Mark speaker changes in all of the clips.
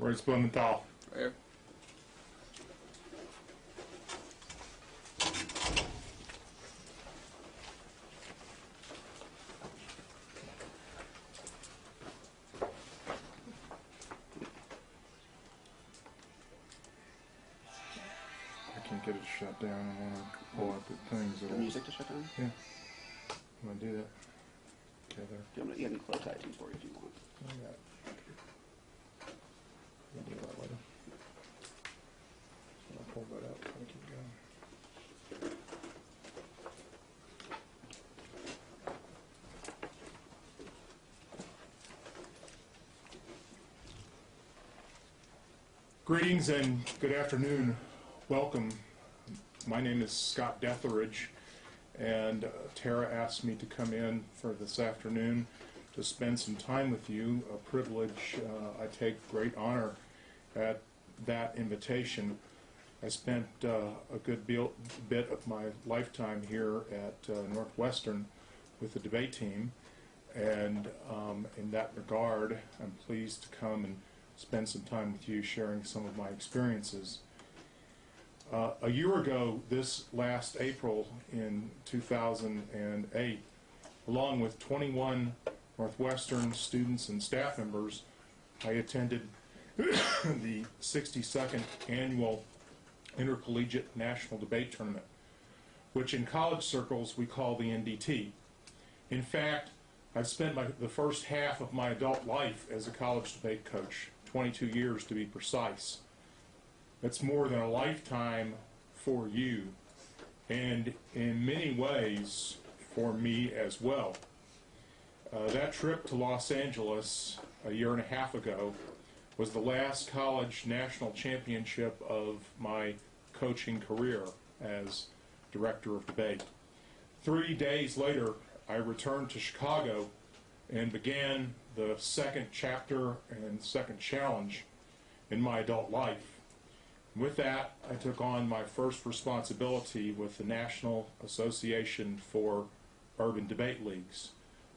Speaker 1: Where's Blumenthal?
Speaker 2: Right here.
Speaker 1: I can't get it shut down. I want to pull up the things.
Speaker 2: The music to shut down?
Speaker 1: Yeah. I'm going to do that. Okay, there.
Speaker 2: You can close iTunes for you if you want.
Speaker 1: Yeah. We'll do that later. I'll pull that out so I keep going. Greetings and good afternoon. Welcome. My name is Scott Deatherage, and Tara asked me to come in for this afternoon to spend some time with you, a privilege. I take great honor at that invitation. I spent a good bit of my lifetime here at Northwestern with the debate team, and in that regard, I'm pleased to come and spend some time with you sharing some of my experiences. A year ago, this last April in 2008, along with 21 Northwestern students and staff members, I attended the 62nd Annual Intercollegiate National Debate Tournament, which in college circles we call the NDT. In fact, I've spent the first half of my adult life as a college debate coach, 22 years to be precise. That's more than a lifetime for you, and in many ways for me as well. That trip to Los Angeles a year and a half ago was the last college national championship of my coaching career as director of debate. 3 days later, I returned to Chicago and began the second chapter and second challenge in my adult life. With that, I took on my first responsibility with the National Association for Urban Debate Leagues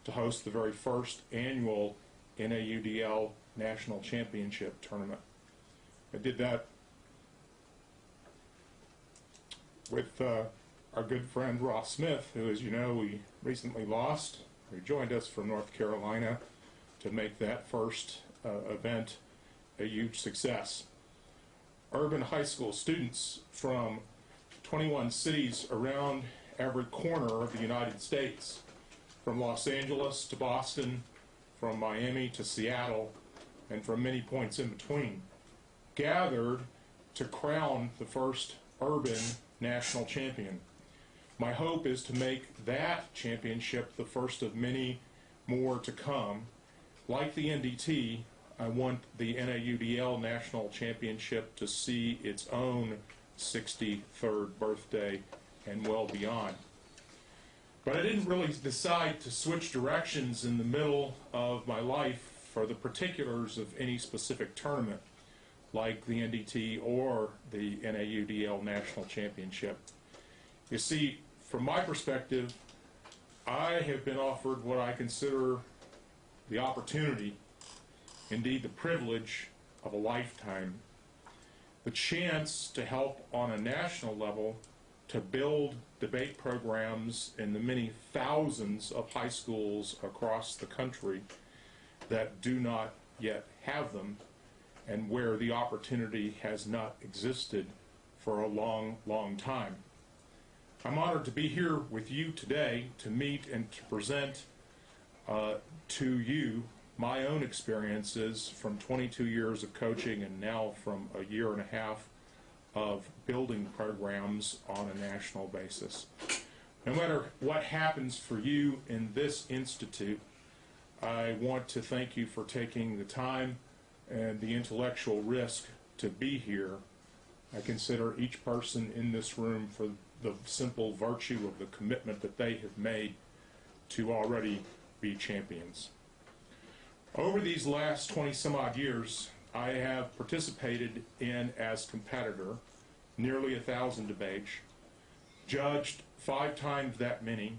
Speaker 1: to host the very first annual NAUDL National Championship Tournament. I did that with our good friend Ross Smith, who, as you know, we recently lost. He joined us from North Carolina to make that first event a huge success. Urban high school students from 21 cities around every corner of the United States, from Los Angeles to Boston, from Miami to Seattle, and from many points in between, gathered to crown the first urban national champion. My hope is to make that championship the first of many more to come. Like the NDT, I want the NAUDL National Championship to see its own 63rd birthday and well beyond. But I didn't really decide to switch directions in the middle of my life for the particulars of any specific tournament, like the NDT or the NAUDL National Championship. You see, from my perspective, I have been offered what I consider the opportunity, indeed the privilege of a lifetime, the chance to help on a national level to build debate programs in the many thousands of high schools across the country that do not yet have them, and where the opportunity has not existed for a long, long time. I'm honored to be here with you today to meet and to present to you my own experiences from 22 years of coaching and now from a year and a half of building programs on a national basis. No matter what happens for you in this institute, I want to thank you for taking the time and the intellectual risk to be here. I consider each person in this room for the simple virtue of the commitment that they have made to already be champions. Over these last 20 some odd years, I have participated in, as competitor, nearly 1,000 debates, judged 5 times that many,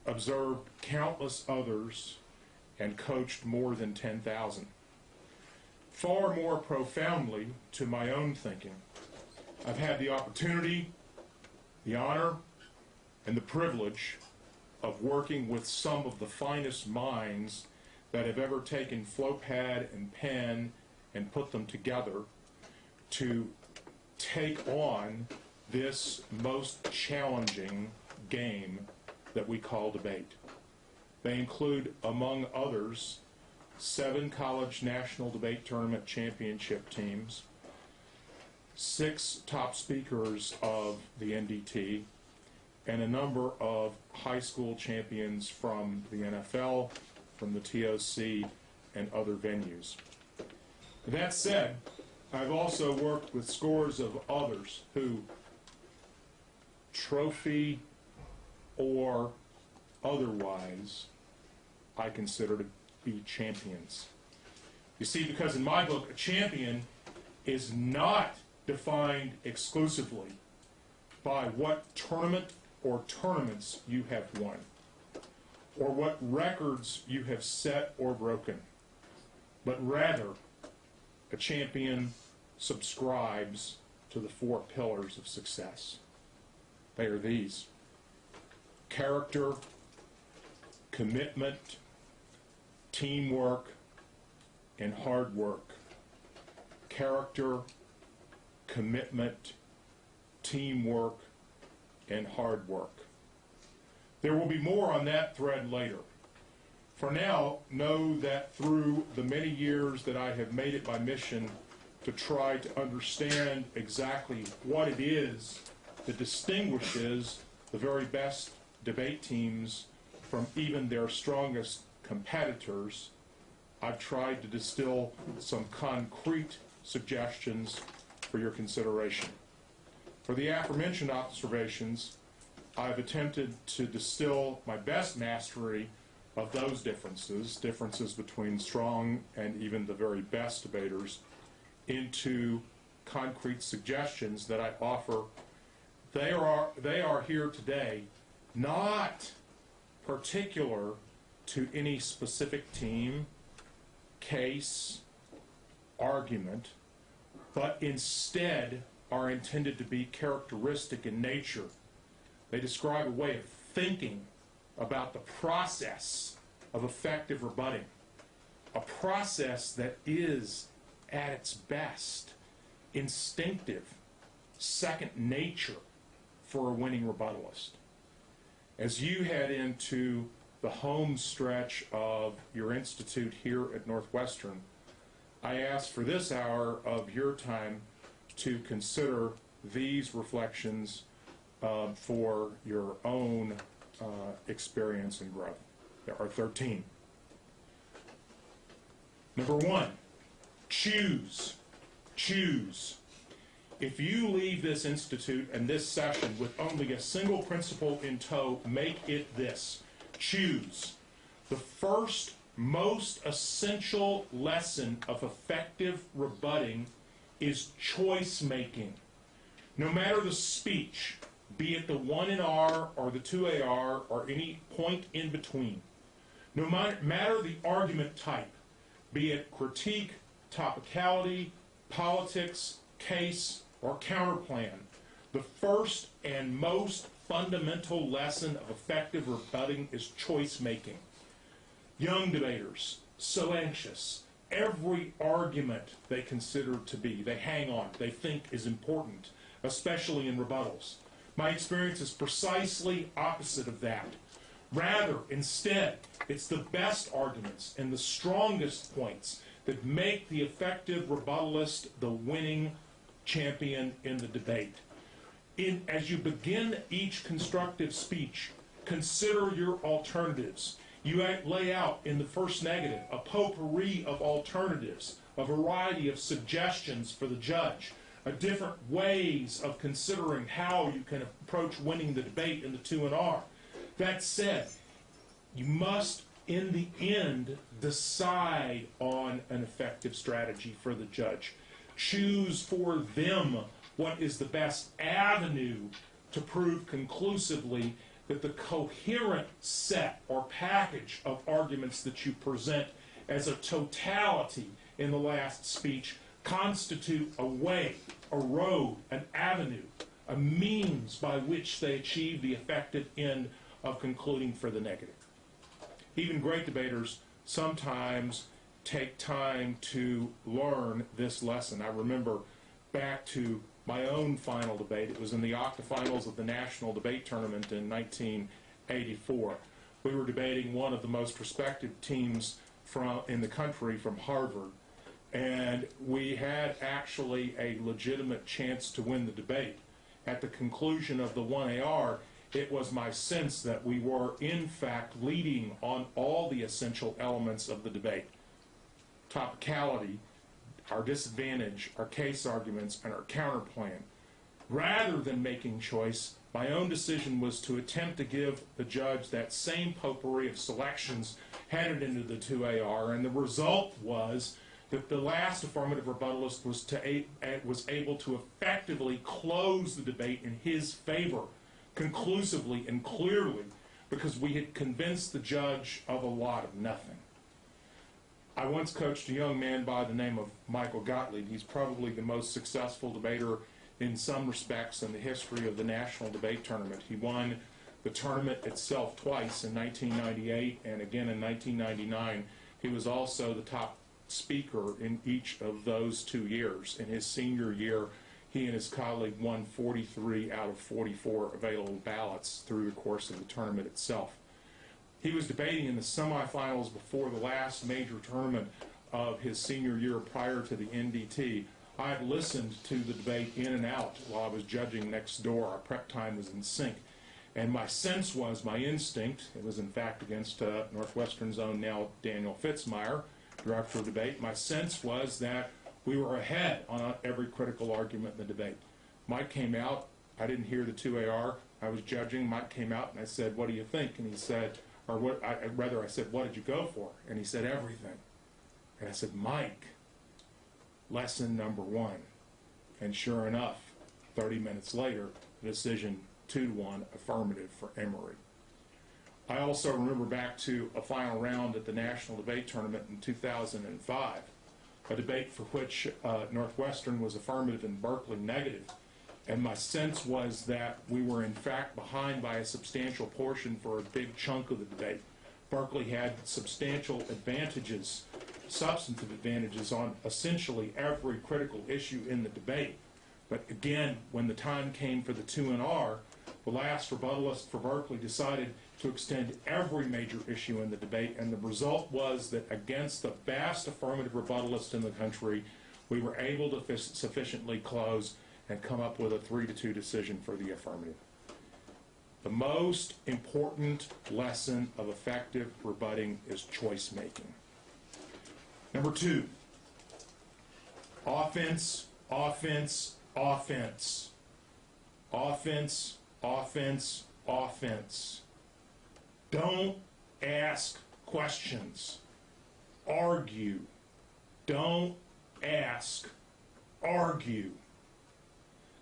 Speaker 1: observed countless others, and coached more than 10,000. far more profoundly to my own thinking. I've had the opportunity, the honor, and the privilege of working with some of the finest minds that have ever taken flow pad and pen and put them together to take on this most challenging game that we call debate. They include, among others, 7 college national debate tournament championship teams, 6 top speakers of the NDT, and a number of high school champions from the NFL, from the TOC, and other venues. That said, I've also worked with scores of others who, trophy or otherwise, I consider to be champions. You see, because in my book, a champion is not defined exclusively by what tournament or tournaments you have won, or what records you have set or broken, but rather a champion subscribes to the 4 pillars of success. They are these: character, commitment, teamwork, and hard work. Character, commitment, teamwork, and hard work. There will be more on that thread later. For now, know that through the many years that I have made it my mission to try to understand exactly what it is that distinguishes the very best debate teams from even their strongest competitors, I've tried to distill some concrete suggestions for your consideration. For the aforementioned observations, I've attempted to distill my best mastery of those differences between strong and even the very best debaters, into concrete suggestions that I offer. They are here today not particular to any specific team, case, argument, but instead are intended to be characteristic in nature. They describe a way of thinking about the process of effective rebutting, a process that is, at its best, instinctive, second nature for a winning rebuttalist. As you head into the home stretch of your institute here at Northwestern, I ask for this hour of your time to consider these reflections for your own experience and growth. There are 13. Number 1, choose. Choose. If you leave this institute and this session with only a single principle in tow, make it this: choose. The first, most essential lesson of effective rebutting is choice making. No matter the speech, be it the 1 in R or the 2 AR or any point in between, no matter the argument type, be it critique, topicality, politics, case, or counterplan, the first and most fundamental lesson of effective rebutting is choice making. Young debaters, so anxious, every argument they consider to be, they hang on, they think is important, especially in rebuttals. My experience is precisely opposite of that. Rather, instead, it's the best arguments and the strongest points that make the effective rebuttalist the winning champion in the debate. As you begin each constructive speech, consider your alternatives. You lay out in the first negative a potpourri of alternatives, a variety of suggestions for the judge, different ways of considering how you can approach winning the debate in the 2 and R. That said, you must, in the end, decide on an effective strategy for the judge. Choose for them what is the best avenue to prove conclusively that the coherent set or package of arguments that you present as a totality in the last speech constitute a way, a road, an avenue, a means by which they achieve the effective end of concluding for the negative. Even great debaters sometimes take time to learn this lesson. I remember back to my own final debate. It was in the octafinals of the National Debate Tournament in 1984. We were debating one of the most respected teams in the country from Harvard, and we had actually a legitimate chance to win the debate. At the conclusion of the 1AR, it was my sense that we were, in fact, leading on all the essential elements of the debate. Topicality, our disadvantage, our case arguments, and our counterplan. Rather than making choice, my own decision was to attempt to give the judge that same potpourri of selections headed into the 2AR, and the result was that the last affirmative rebuttalist was able to effectively close the debate in his favor, conclusively and clearly, because we had convinced the judge of a lot of nothing. I once coached a young man by the name of Michael Gottlieb. He's probably the most successful debater in some respects in the history of the National Debate Tournament. He won the tournament itself twice, in 1998 and again in 1999. He was also the top speaker in each of those 2 years. In his senior year, he and his colleague won 43 out of 44 available ballots through the course of the tournament itself. He was debating in the semifinals before the last major tournament of his senior year prior to the NDT. I had listened to the debate in and out while I was judging next door. Our prep time was in sync. And my sense was, my instinct, it was in fact against Northwestern's own now Daniel Fitzmyer, director of debate, my sense was that we were ahead on every critical argument in the debate. Mike came out, I didn't hear the 2AR, I was judging, Mike came out and I said, what do you think? And he said, I said, what did you go for? And he said, everything. And I said, Mike, lesson number 1. And sure enough, 30 minutes later, the decision 2-1 affirmative for Emory. I also remember back to a final round at the National Debate Tournament in 2005, a debate for which Northwestern was affirmative and Berkeley negative. And my sense was that we were in fact behind by a substantial portion for a big chunk of the debate. Berkeley had substantial advantages, substantive advantages on essentially every critical issue in the debate. But again, when the time came for the 2R, the last rebuttalist for Berkeley decided to extend every major issue in the debate, and the result was that against the vast affirmative rebuttalist in the country, we were able to sufficiently close and come up with a 3-2 decision for the affirmative. The most important lesson of effective rebutting is choice making. Number 2, offense, offense, offense. Offense, offense, offense. Don't ask questions. Argue. Don't ask. Argue.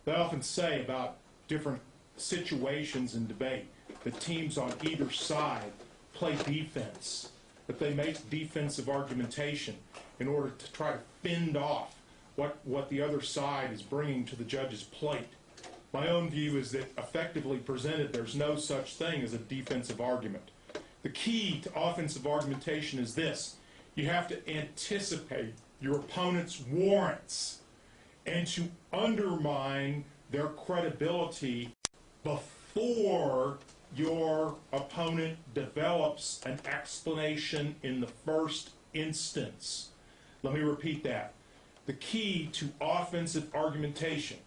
Speaker 1: They often say about different situations in debate that teams on either side play defense, that they make defensive argumentation in order to try to fend off what the other side is bringing to the judge's plate. My own view is that effectively presented, there's no such thing as a defensive argument. The key to offensive argumentation is this: you have to anticipate your opponent's warrants and to undermine their credibility before your opponent develops an explanation in the first instance. Let me repeat that. The key to offensive argumentation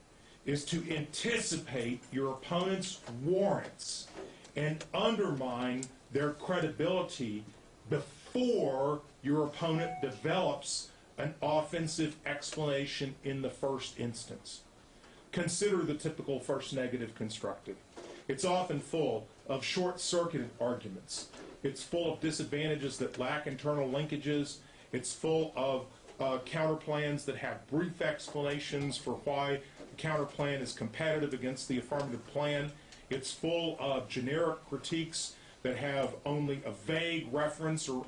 Speaker 1: is to anticipate your opponent's warrants and undermine their credibility before your opponent develops an offensive explanation in the first instance. Consider the typical first negative constructed. It's often full of short-circuited arguments. It's full of disadvantages that lack internal linkages. It's full of counterplans that have brief explanations for why the counterplan is competitive against the affirmative plan. It's full of generic critiques that have only a vague reference or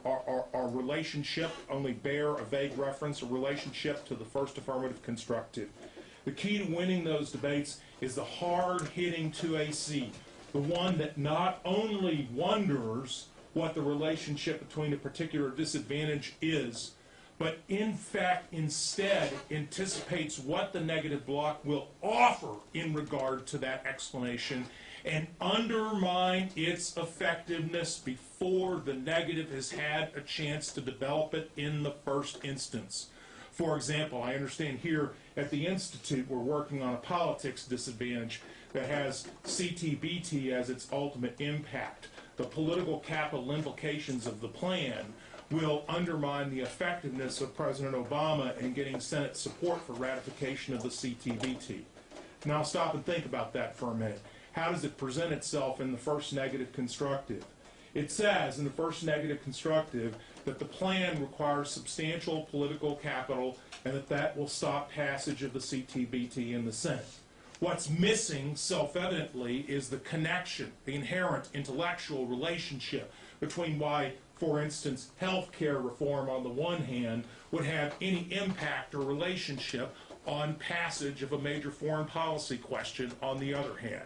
Speaker 1: relationship, only bear a vague reference or relationship to the first affirmative constructive. The key to winning those debates is the hard-hitting 2AC, the one that not only wonders what the relationship between a particular disadvantage is, but in fact instead anticipates what the negative block will offer in regard to that explanation and undermine its effectiveness before the negative has had a chance to develop it in the first instance. For example, I understand here at the Institute we're working on a politics disadvantage that has CTBT as its ultimate impact. The political capital implications of the plan will undermine the effectiveness of President Obama in getting Senate support for ratification of the CTBT. Now stop and think about that for a minute. How does it present itself in the first negative constructive? It says in the first negative constructive that the plan requires substantial political capital and that will stop passage of the CTBT in the Senate. What's missing, self-evidently, is the connection, the inherent intellectual relationship between why, for instance, health care reform on the one hand would have any impact or relationship on passage of a major foreign policy question on the other hand.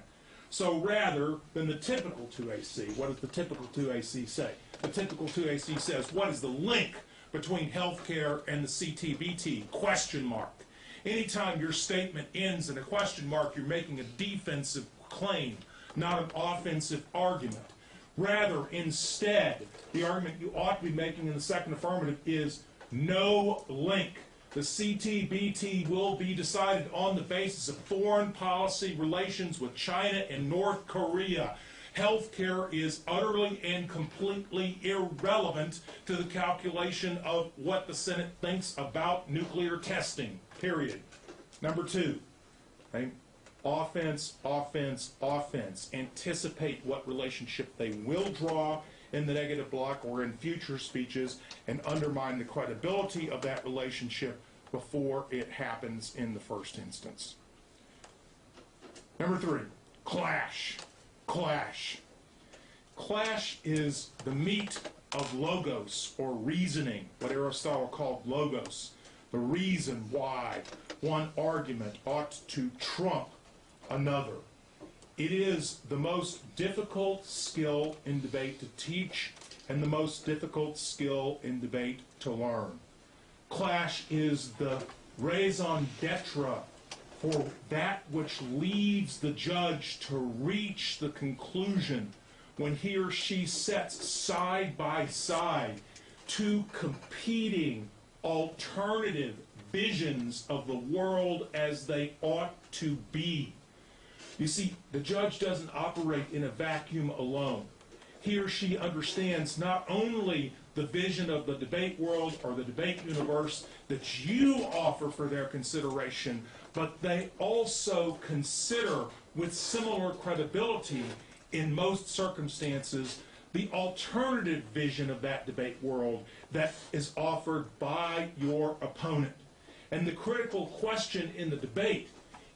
Speaker 1: So rather than the typical 2AC, what does the typical 2AC say? The typical 2AC says, what is the link between health care and the CTBT? Question mark. Anytime your statement ends in a question mark, you're making a defensive claim, not an offensive argument. Rather, instead, the argument you ought to be making in the second affirmative is no link. The CTBT will be decided on the basis of foreign policy relations with China and North Korea. Healthcare is utterly and completely irrelevant to the calculation of what the Senate thinks about nuclear testing, period. Number two, right? Offense, offense, offense. Anticipate what relationship they will draw in the negative block or in future speeches and undermine the credibility of that relationship before it happens in the first instance. Number three, clash. Clash. Clash is the meat of logos or reasoning, what Aristotle called logos, the reason why one argument ought to trump another. It is the most difficult skill in debate to teach and the most difficult skill in debate to learn. Clash is the raison d'etre for that which leads the judge to reach the conclusion when he or she sets side by side two competing alternative visions of the world as they ought to be. You see, the judge doesn't operate in a vacuum alone. He or she understands not only the vision of the debate world or the debate universe that you offer for their consideration, but they also consider with similar credibility in most circumstances the alternative vision of that debate world that is offered by your opponent. And the critical question in the debate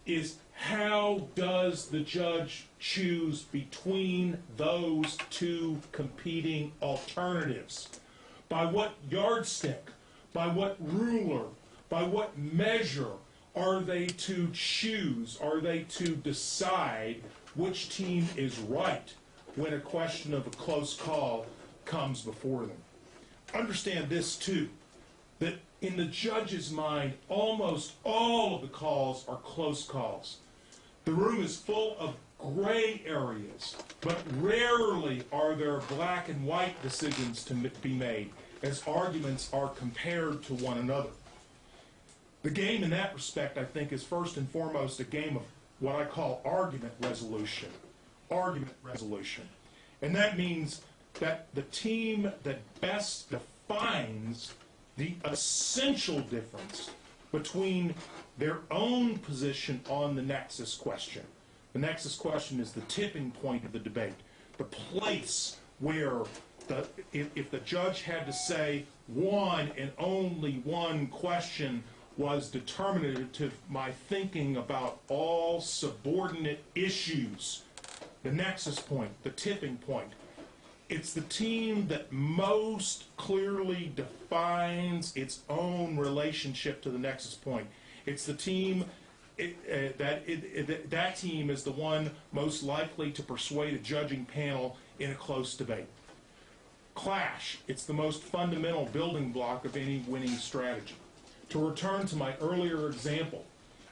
Speaker 1: is, how does the judge choose between those two competing alternatives? By what yardstick, by what ruler, by what measure are they to choose, are they to decide which team is right when a question of a close call comes before them? Understand this too, that in the judge's mind, almost all of the calls are close calls. The room is full of gray areas, but rarely are there black and white decisions to be made as arguments are compared to one another. The game in that respect, I think, is first and foremost a game of what I call argument resolution. Argument resolution. And that means that the team that best defines the essential difference between their own position on the nexus question. The nexus question is the tipping point of the debate, the place where if the judge had to say one and only one question was determinative to my thinking about all subordinate issues, the nexus point, the tipping point. It's the team that most clearly defines its own relationship to the nexus point. It's the team that team is the one most likely to persuade a judging panel in a close debate. Clash, it's the most fundamental building block of any winning strategy. To return to my earlier example,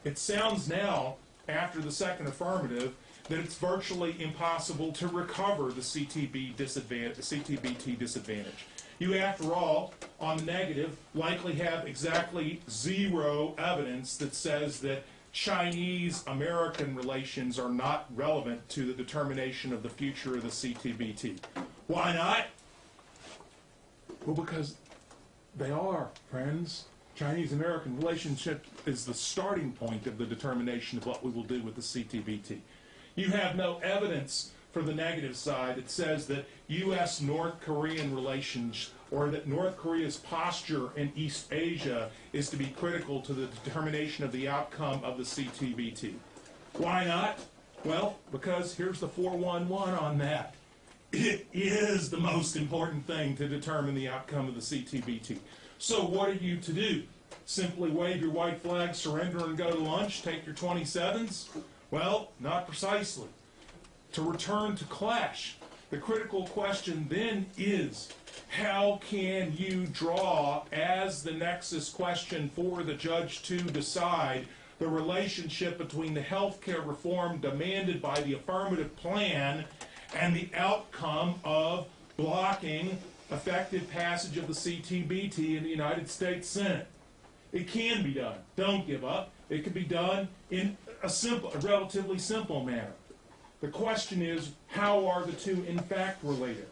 Speaker 1: it sounds now, after the second affirmative, that it's virtually impossible to recover the CTBT disadvantage. You, after all, on the negative, likely have exactly zero evidence that says that Chinese-American relations are not relevant to the determination of the future of the CTBT. Why not? Well, because they are, friends. Chinese-American relationship is the starting point of the determination of what we will do with the CTBT. You have no evidence for the negative side that says that U.S.-North Korean relations or that North Korea's posture in East Asia is to be critical to the determination of the outcome of the CTBT. Why not? Well, because here's the 411 on that. It is the most important thing to determine the outcome of the CTBT. So what are you to do? Simply wave your white flag, surrender, and go to lunch, take your 27s? Well, not precisely. To return to clash, the critical question then is, how can you draw as the nexus question for the judge to decide the relationship between the health care reform demanded by the affirmative plan and the outcome of blocking effective passage of the CTBT in the United States Senate? It can be done. Don't give up. It can be done in a relatively simple manner. The question is, how are the two in fact related?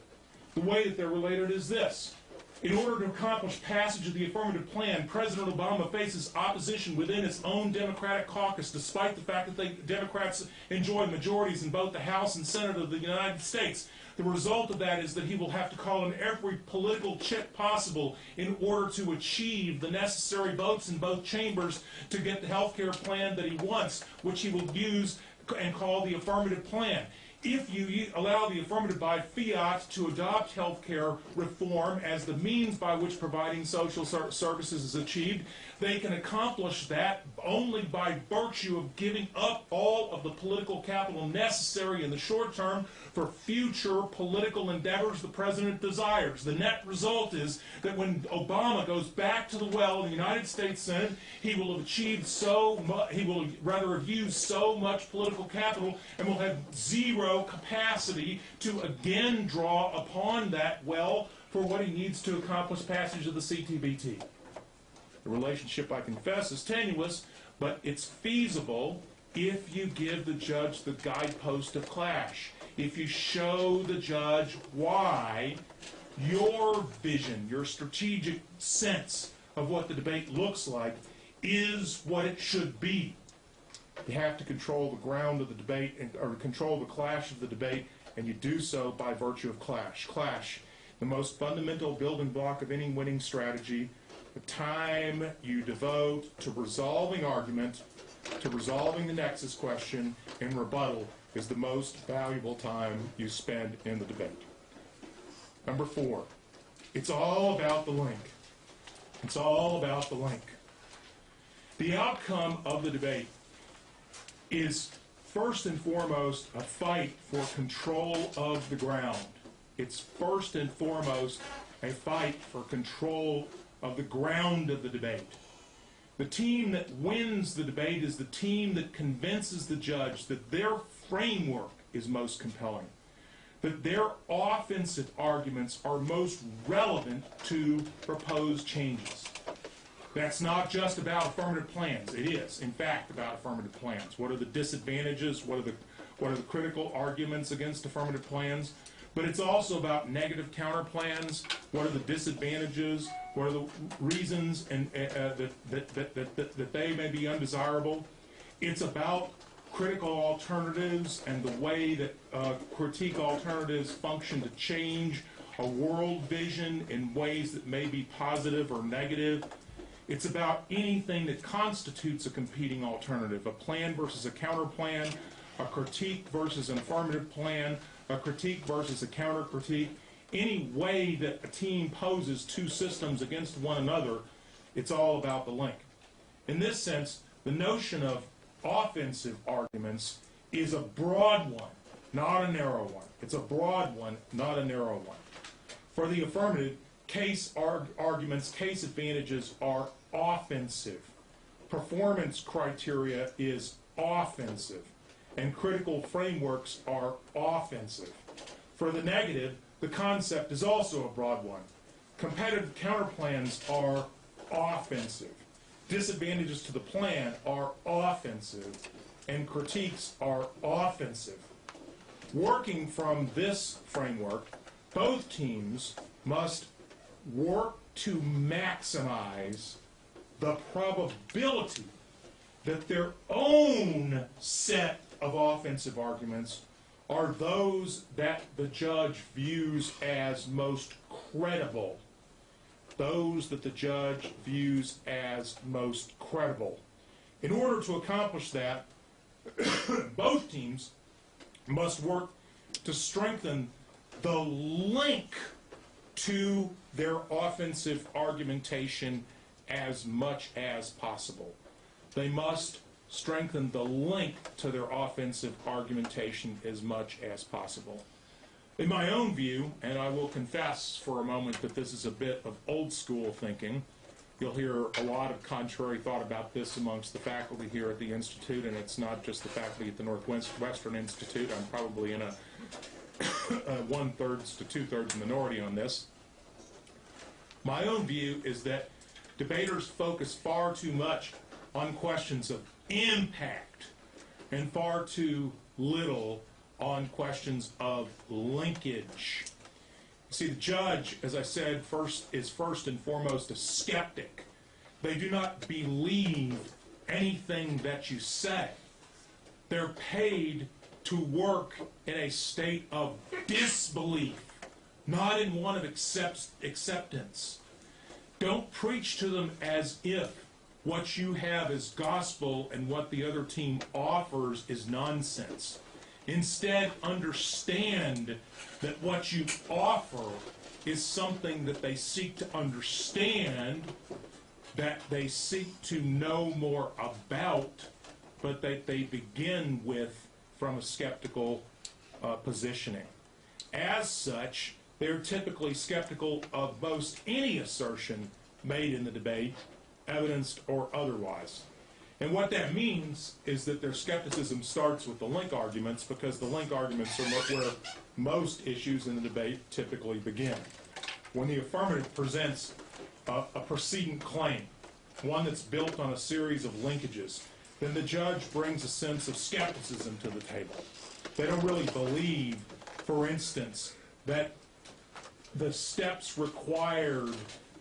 Speaker 1: The way that they're related is this. In order to accomplish passage of the affirmative plan, President Obama faces opposition within his own Democratic caucus, despite the fact that Democrats enjoy majorities in both the House and Senate of the United States. The result of that is that he will have to call in every political chip possible in order to achieve the necessary votes in both chambers to get the health care plan that he wants, which he will use and call the affirmative plan. If you allow the affirmative by fiat to adopt health care reform as the means by which providing social services is achieved, they can accomplish that only by virtue of giving up all of the political capital necessary in the short term for future political endeavors the president desires. The net result is that when Obama goes back to the well in the United States Senate, he will have achieved so much, he will rather have used so much political capital and will have zero capacity to again draw upon that well for what he needs to accomplish passage of the CTBT. The relationship, I confess, is tenuous, but it's feasible if you give the judge the guidepost of clash. If you show the judge why your vision, your strategic sense of what the debate looks like is what it should be. You have to control the ground of the debate, or control the clash of the debate, and you do so by virtue of clash. Clash, the most fundamental building block of any winning strategy. The time you devote to resolving argument, to resolving the nexus question in rebuttal is the most valuable time you spend in the debate. Number 4, it's all about the link. It's all about the link. The outcome of the debate is first and foremost a fight for control of the ground. It's first and foremost a fight for control of the ground of the debate. The team that wins the debate is the team that convinces the judge that their framework is most compelling, that their offensive arguments are most relevant to proposed changes. That's not just about affirmative plans. It is, in fact, about affirmative plans. What are the disadvantages? What are the critical arguments against affirmative plans? But it's also about negative counter plans. What are the disadvantages? What are the reasons that they may be undesirable? It's about critical alternatives and the way that critique alternatives function to change a world vision in ways that may be positive or negative. It's about anything that constitutes a competing alternative, a plan versus a counter plan, a critique versus an affirmative plan, a critique versus a counter critique. any way that a team poses two systems against one another, it's all about the link. In this sense, the notion of offensive arguments is a broad one, not a narrow one. It's a broad one, not a narrow one. For the affirmative, case arguments, case advantages are offensive. Performance criteria is offensive. And critical frameworks are offensive. For the negative, the concept is also a broad one. Competitive counterplans are offensive. Disadvantages to the plan are offensive. And critiques are offensive. Working from this framework, both teams must work to maximize the probability that their own set of offensive arguments are those that the judge views as most credible. Those that the judge views as most credible. In order to accomplish that, both teams must work to strengthen the link to their offensive argumentation as much as possible. They must strengthen the link to their offensive argumentation as much as possible. In my own view, and I will confess for a moment that this is a bit of old school thinking, you'll hear a lot of contrary thought about this amongst the faculty here at the Institute, and it's not just the faculty at the Northwestern Institute. I'm probably in a 1/3 to 2/3 minority on this. My own view is that debaters focus far too much on questions of impact and far too little on questions of linkage. See, the judge, as I said, is first and foremost a skeptic. They do not believe anything that you say. They're paid to work in a state of disbelief, not in one of acceptance. Don't preach to them as if what you have is gospel and what the other team offers is nonsense. Instead, understand that what you offer is something that they seek to understand, that they seek to know more about, but that they begin with from a skeptical positioning. As such, they're typically skeptical of most any assertion made in the debate, evidenced or otherwise. And what that means is that their skepticism starts with the link arguments, because the link arguments are where most issues in the debate typically begin. When the affirmative presents a precedent claim, one that's built on a series of linkages, then the judge brings a sense of skepticism to the table. They don't really believe, for instance, that the steps required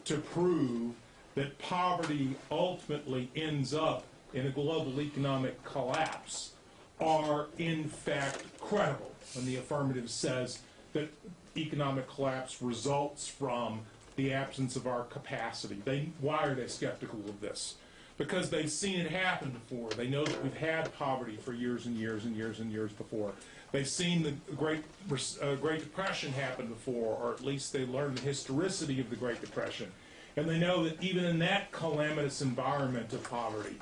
Speaker 1: to prove that poverty ultimately ends up in a global economic collapse are in fact credible. When the affirmative says that economic collapse results from the absence of our capacity. Why are they skeptical of this? Because they've seen it happen before. They know that we've had poverty for years and years and years and years before. They've seen the Great Depression happen before, or at least they learned the historicity of the Great Depression. And they know that even in that calamitous environment of poverty,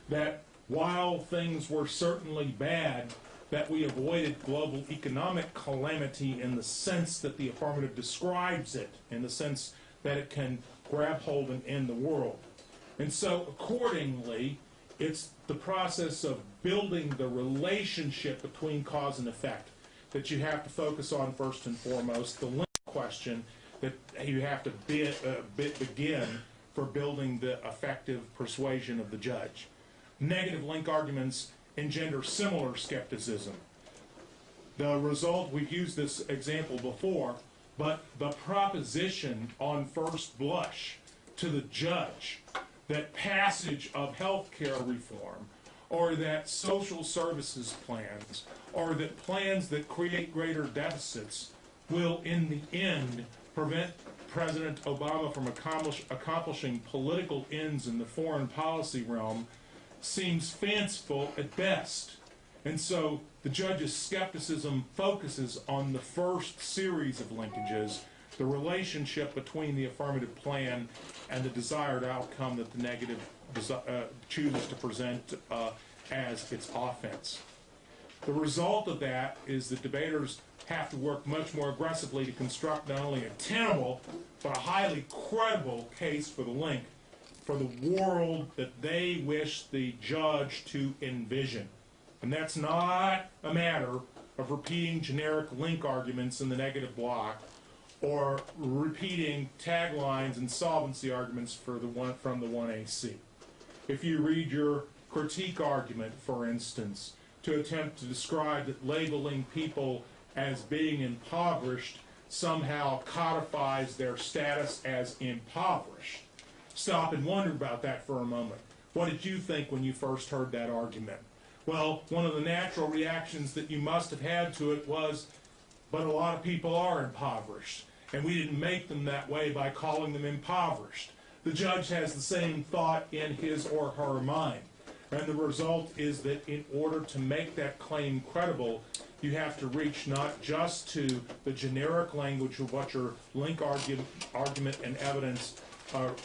Speaker 1: that while things were certainly bad, that we avoided global economic calamity in the sense that the affirmative describes it, in the sense that it can grab hold and end the world. And so, accordingly, it's the process of building the relationship between cause and effect that you have to focus on first and foremost, the link question that you have to begin for building the effective persuasion of the judge. Negative link arguments engender similar skepticism. The result, we've used this example before, but the proposition on first blush to the judge that passage of health care reform, or that social services plans, or that plans that create greater deficits will in the end prevent President Obama from accomplishing political ends in the foreign policy realm seems fanciful at best. And so the judge's skepticism focuses on the first series of linkages the relationship between the affirmative plan and the desired outcome that the negative chooses to present as its offense. The result of that is that debaters have to work much more aggressively to construct not only a tenable, but a highly credible case for the link, for the world that they wish the judge to envision. And that's not a matter of repeating generic link arguments in the negative block or repeating taglines and solvency arguments for from the 1AC. If you read your critique argument, for instance, to attempt to describe that labeling people as being impoverished somehow codifies their status as impoverished, stop and wonder about that for a moment. What did you think when you first heard that argument? Well, one of the natural reactions that you must have had to it was, but a lot of people are impoverished, and we didn't make them that way by calling them impoverished. The judge has the same thought in his or her mind, and the result is that in order to make that claim credible, you have to reach not just to the generic language of what your link argument and evidence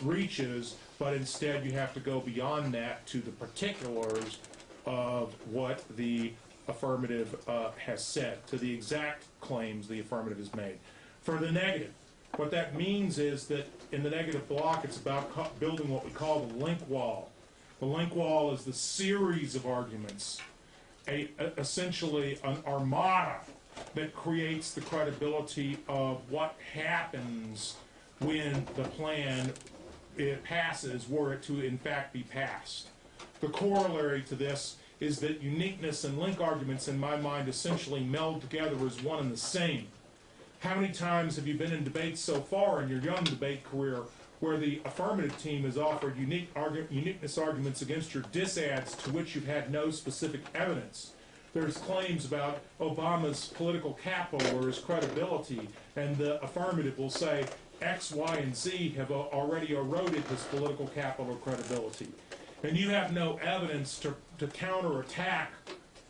Speaker 1: reaches, but instead you have to go beyond that to the particulars of what the affirmative has said, to the exact claims the affirmative has made. For the negative, what that means is that in the negative block, it's about building what we call the link wall. The link wall is the series of arguments, essentially an armada that creates the credibility of what happens when the plan passes, were it to in fact be passed. The corollary to this is that uniqueness and link arguments, in my mind, essentially meld together as one and the same. How many times have you been in debates so far in your young debate career where the affirmative team has offered uniqueness arguments against your disads to which you've had no specific evidence? There's claims about Obama's political capital or his credibility, and the affirmative will say X, Y, and Z have already eroded his political capital or credibility. And you have no evidence to counterattack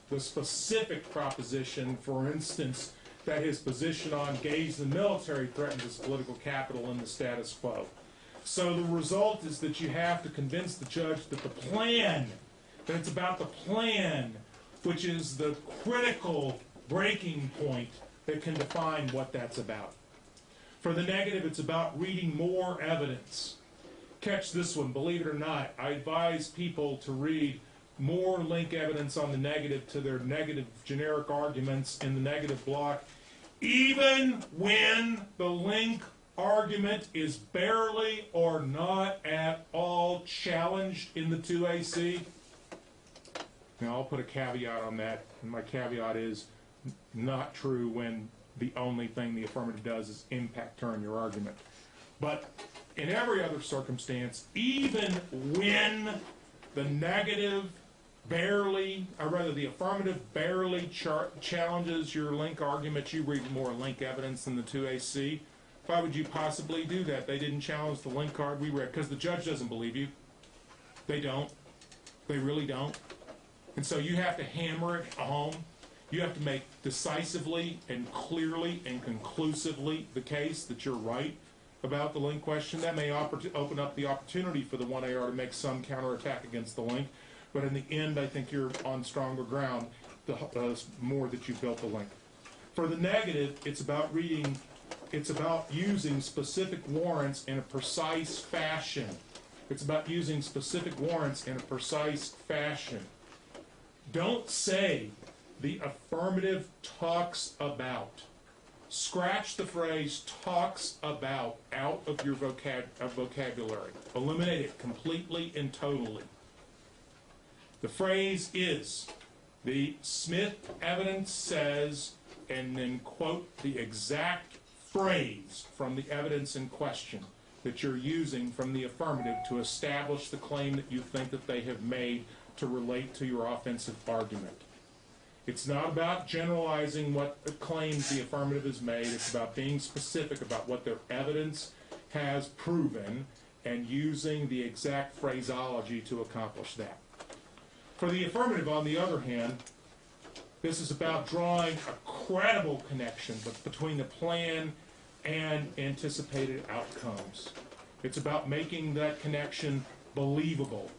Speaker 1: the specific proposition, for instance, that his position on gays and the military threatens his political capital and the status quo. So the result is that you have to convince the judge that the plan, that it's about the plan, which is the critical breaking point that can define what that's about. For the negative, it's about reading more evidence. Catch this one, believe it or not, I advise people to read more link evidence on the negative to their negative generic arguments in the negative block, even when the link argument is barely or not at all challenged in the 2AC. Now, I'll put a caveat on that, and my caveat is not true when the only thing the affirmative does is impact turn your argument. But in every other circumstance, even when the negative barely, or rather the affirmative barely challenges your link argument, you read more link evidence than the 2AC. Why would you possibly do that? They didn't challenge the link card we read because the judge doesn't believe you. They don't. They really don't. And so you have to hammer it home. You have to make decisively and clearly and conclusively the case that you're right about the link question. That may open up the opportunity for the 1AR to make some counterattack against the link. But in the end, I think you're on stronger ground the more that you built the link. For the negative, it's about using specific warrants in a precise fashion. It's about using specific warrants in a precise fashion. Don't say the affirmative talks about. Scratch the phrase talks about out of your vocabulary. Eliminate it completely and totally. The phrase is, the Smith evidence says, and then quote the exact phrase from the evidence in question that you're using from the affirmative to establish the claim that you think that they have made to relate to your offensive argument. It's not about generalizing what claims the affirmative has made. It's about being specific about what their evidence has proven and using the exact phraseology to accomplish that. For the affirmative, on the other hand, this is about drawing a credible connection between the plan and anticipated outcomes. It's about making that connection believable.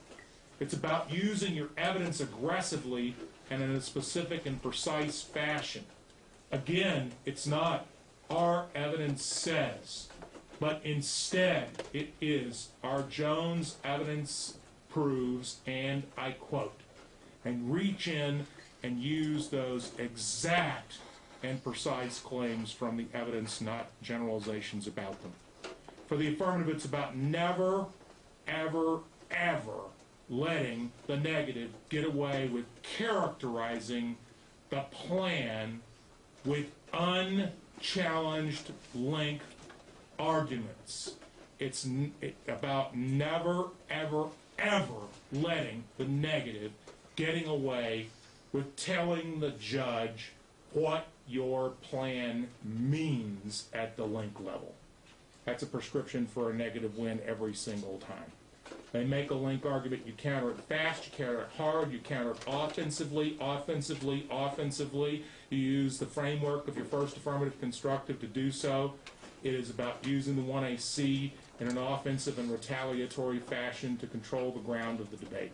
Speaker 1: It's about using your evidence aggressively and in a specific and precise fashion. Again, it's not our evidence says, but instead it is our Jones evidence proves, and I quote, and reach in and use those exact and precise claims from the evidence, not generalizations about them. For the affirmative, it's about never, ever, ever letting the negative get away with characterizing the plan with unchallenged length arguments. It's about never, ever, ever letting the negative getting away with telling the judge what your plan means at the link level. That's a prescription for a negative win every single time. They make a link argument, you counter it fast, you counter it hard, you counter it offensively. You use the framework of your first affirmative constructive to do so. It is about using the 1AC in an offensive and retaliatory fashion to control the ground of the debate.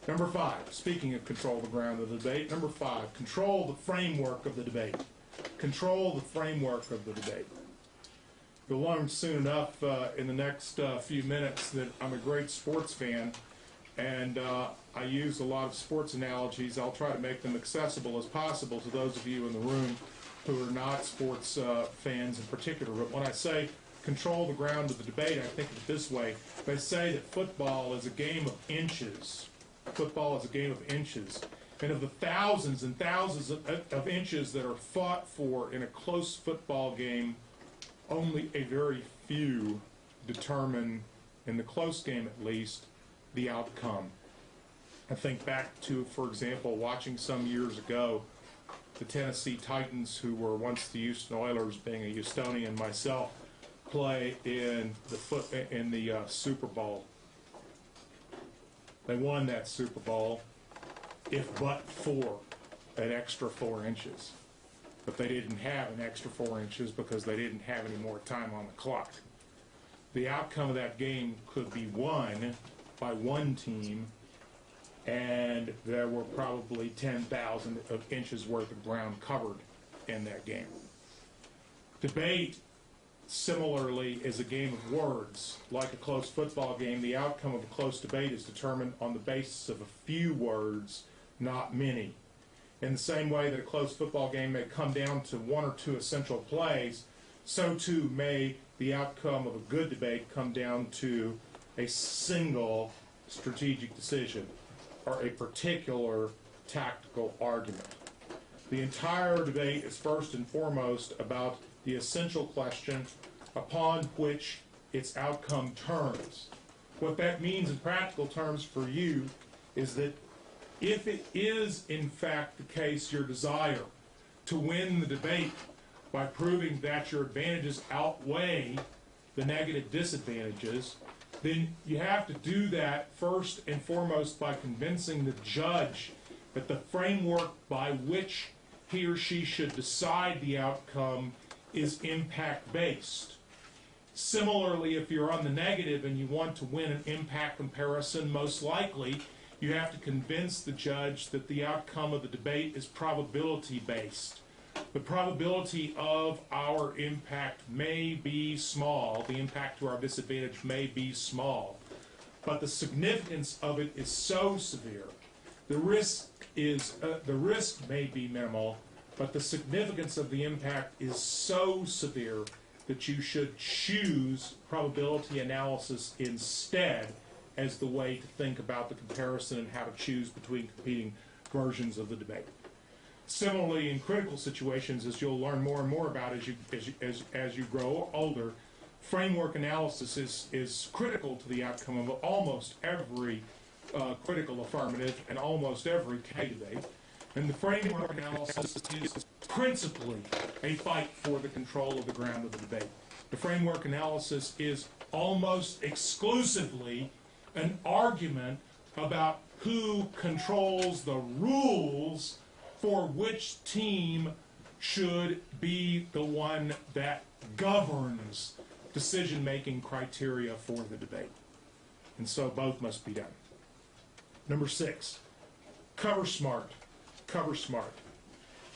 Speaker 1: Number 5, speaking of control the ground of the debate, number 5, control the framework of the debate. Control the framework of the debate. You'll learn soon enough in the next few minutes that I'm a great sports fan, and I use a lot of sports analogies. I'll try to make them accessible as possible to those of you in the room who are not sports fans in particular. But when I say control the ground of the debate, I think of it this way. They say that football is a game of inches. Football is a game of inches. And of the thousands and thousands of inches that are fought for in a close football game, only a very few determine, in the close game at least, the outcome. I think back to, for example, watching some years ago, the Tennessee Titans, who were once the Houston Oilers, being a Houstonian myself, play in the Super Bowl. They won that Super Bowl, if but for an extra 4 inches. But they didn't have an extra 4 inches because they didn't have any more time on the clock. The outcome of that game could be won by one team, and there were probably 10,000 inches worth of ground covered in that game. Debate, similarly, is a game of words. Like a close football game, the outcome of a close debate is determined on the basis of a few words, not many. In the same way that a close football game may come down to 1 or 2 essential plays, so too may the outcome of a good debate come down to a single strategic decision or a particular tactical argument. The entire debate is first and foremost about the essential question upon which its outcome turns. What that means in practical terms for you is that if it is in fact the case, your desire to win the debate by proving that your advantages outweigh the negative disadvantages, then you have to do that first and foremost by convincing the judge that the framework by which he or she should decide the outcome is impact-based. Similarly, if you're on the negative and you want to win an impact comparison, most likely you have to convince the judge that the outcome of the debate is probability-based. The probability of our impact may be small. The impact to our disadvantage may be small. But the significance of it is so severe. The risk may be minimal, but the significance of the impact is so severe that you should choose probability analysis instead as the way to think about the comparison and how to choose between competing versions of the debate. Similarly, in critical situations, as you'll learn more and more about as you grow older, framework analysis is critical to the outcome of almost every critical affirmative and almost every K debate. And the framework analysis is principally a fight for the control of the ground of the debate. The framework analysis is almost exclusively an argument about who controls the rules for which team should be the one that governs decision-making criteria for the debate. And so both must be done. Number 6, cover smart. Cover smart.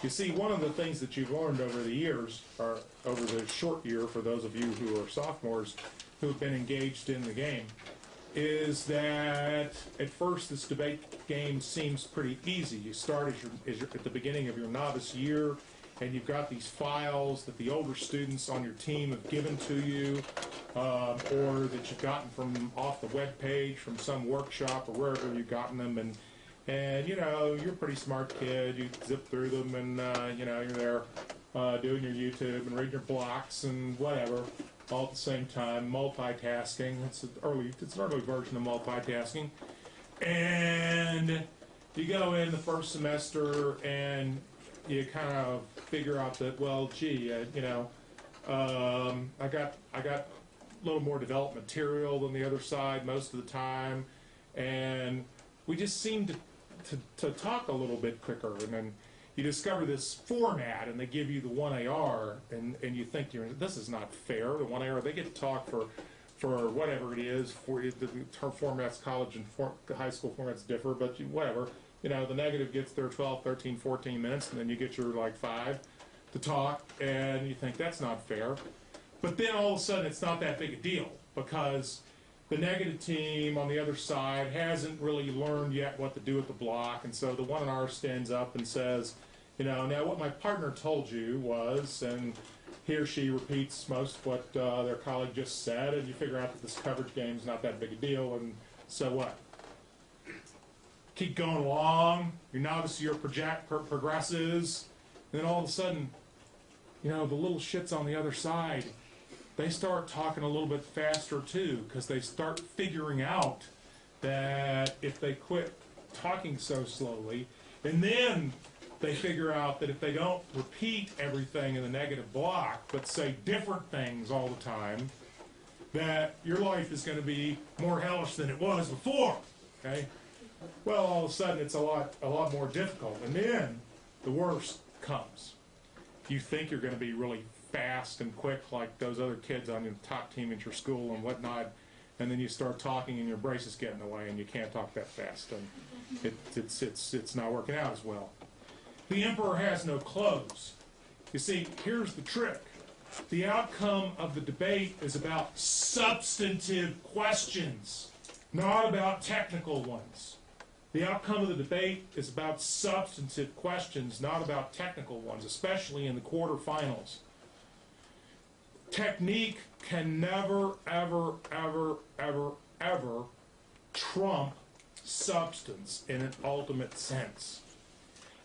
Speaker 1: You see, one of the things that you've learned over the years, or over the short year for those of you who are sophomores who have been engaged in the game, is that at first this debate game seems pretty easy. You start as you're at the beginning of your novice year, and you've got these files that the older students on your team have given to you, or that you've gotten from off the web page from some workshop or wherever you've gotten them, and you know, you're a pretty smart kid. You zip through them, and you know, you're there doing your YouTube and reading your blocks and whatever, all at the same time, multitasking. It's an early version of multitasking, and you go in the first semester and you kind of figure out that, well, gee, you know, I got a little more developed material than the other side most of the time, and we just seem to talk a little bit quicker. And then you discover this format, and they give you the 1AR, and you think this is not fair. The 1AR, they get to talk for whatever it is. For the term formats, college and high school formats differ, but whatever. You know, the negative gets their 12, 13, 14 minutes, and then you get your, like, 5 to talk, and you think that's not fair. But then all of a sudden it's not that big a deal, because the negative team on the other side hasn't really learned yet what to do with the block, and so the 1R stands up and says, you know, now what my partner told you was, and he or she repeats most of what their colleague just said, and you figure out that this coverage game is not that big a deal, and so what? Keep going along, your novice year progresses, and then all of a sudden, you know, the little shits on the other side, they start talking a little bit faster too, because they start figuring out that if they quit talking so slowly, and then they figure out that if they don't repeat everything in the negative block, but say different things all the time, that your life is going to be more hellish than it was before, okay? Well, all of a sudden it's a lot more difficult, and then the worst comes. You think you're going to be really fast and quick like those other kids on your top team at your school and whatnot, and then you start talking and your braces get in the way and you can't talk that fast, and it's not working out as well. The emperor has no clothes. You see, here's the trick. The outcome of the debate is about substantive questions, not about technical ones. The outcome of the debate is about substantive questions, not about technical ones, especially in the quarterfinals. Technique can never, ever, ever, ever, ever trump substance in an ultimate sense.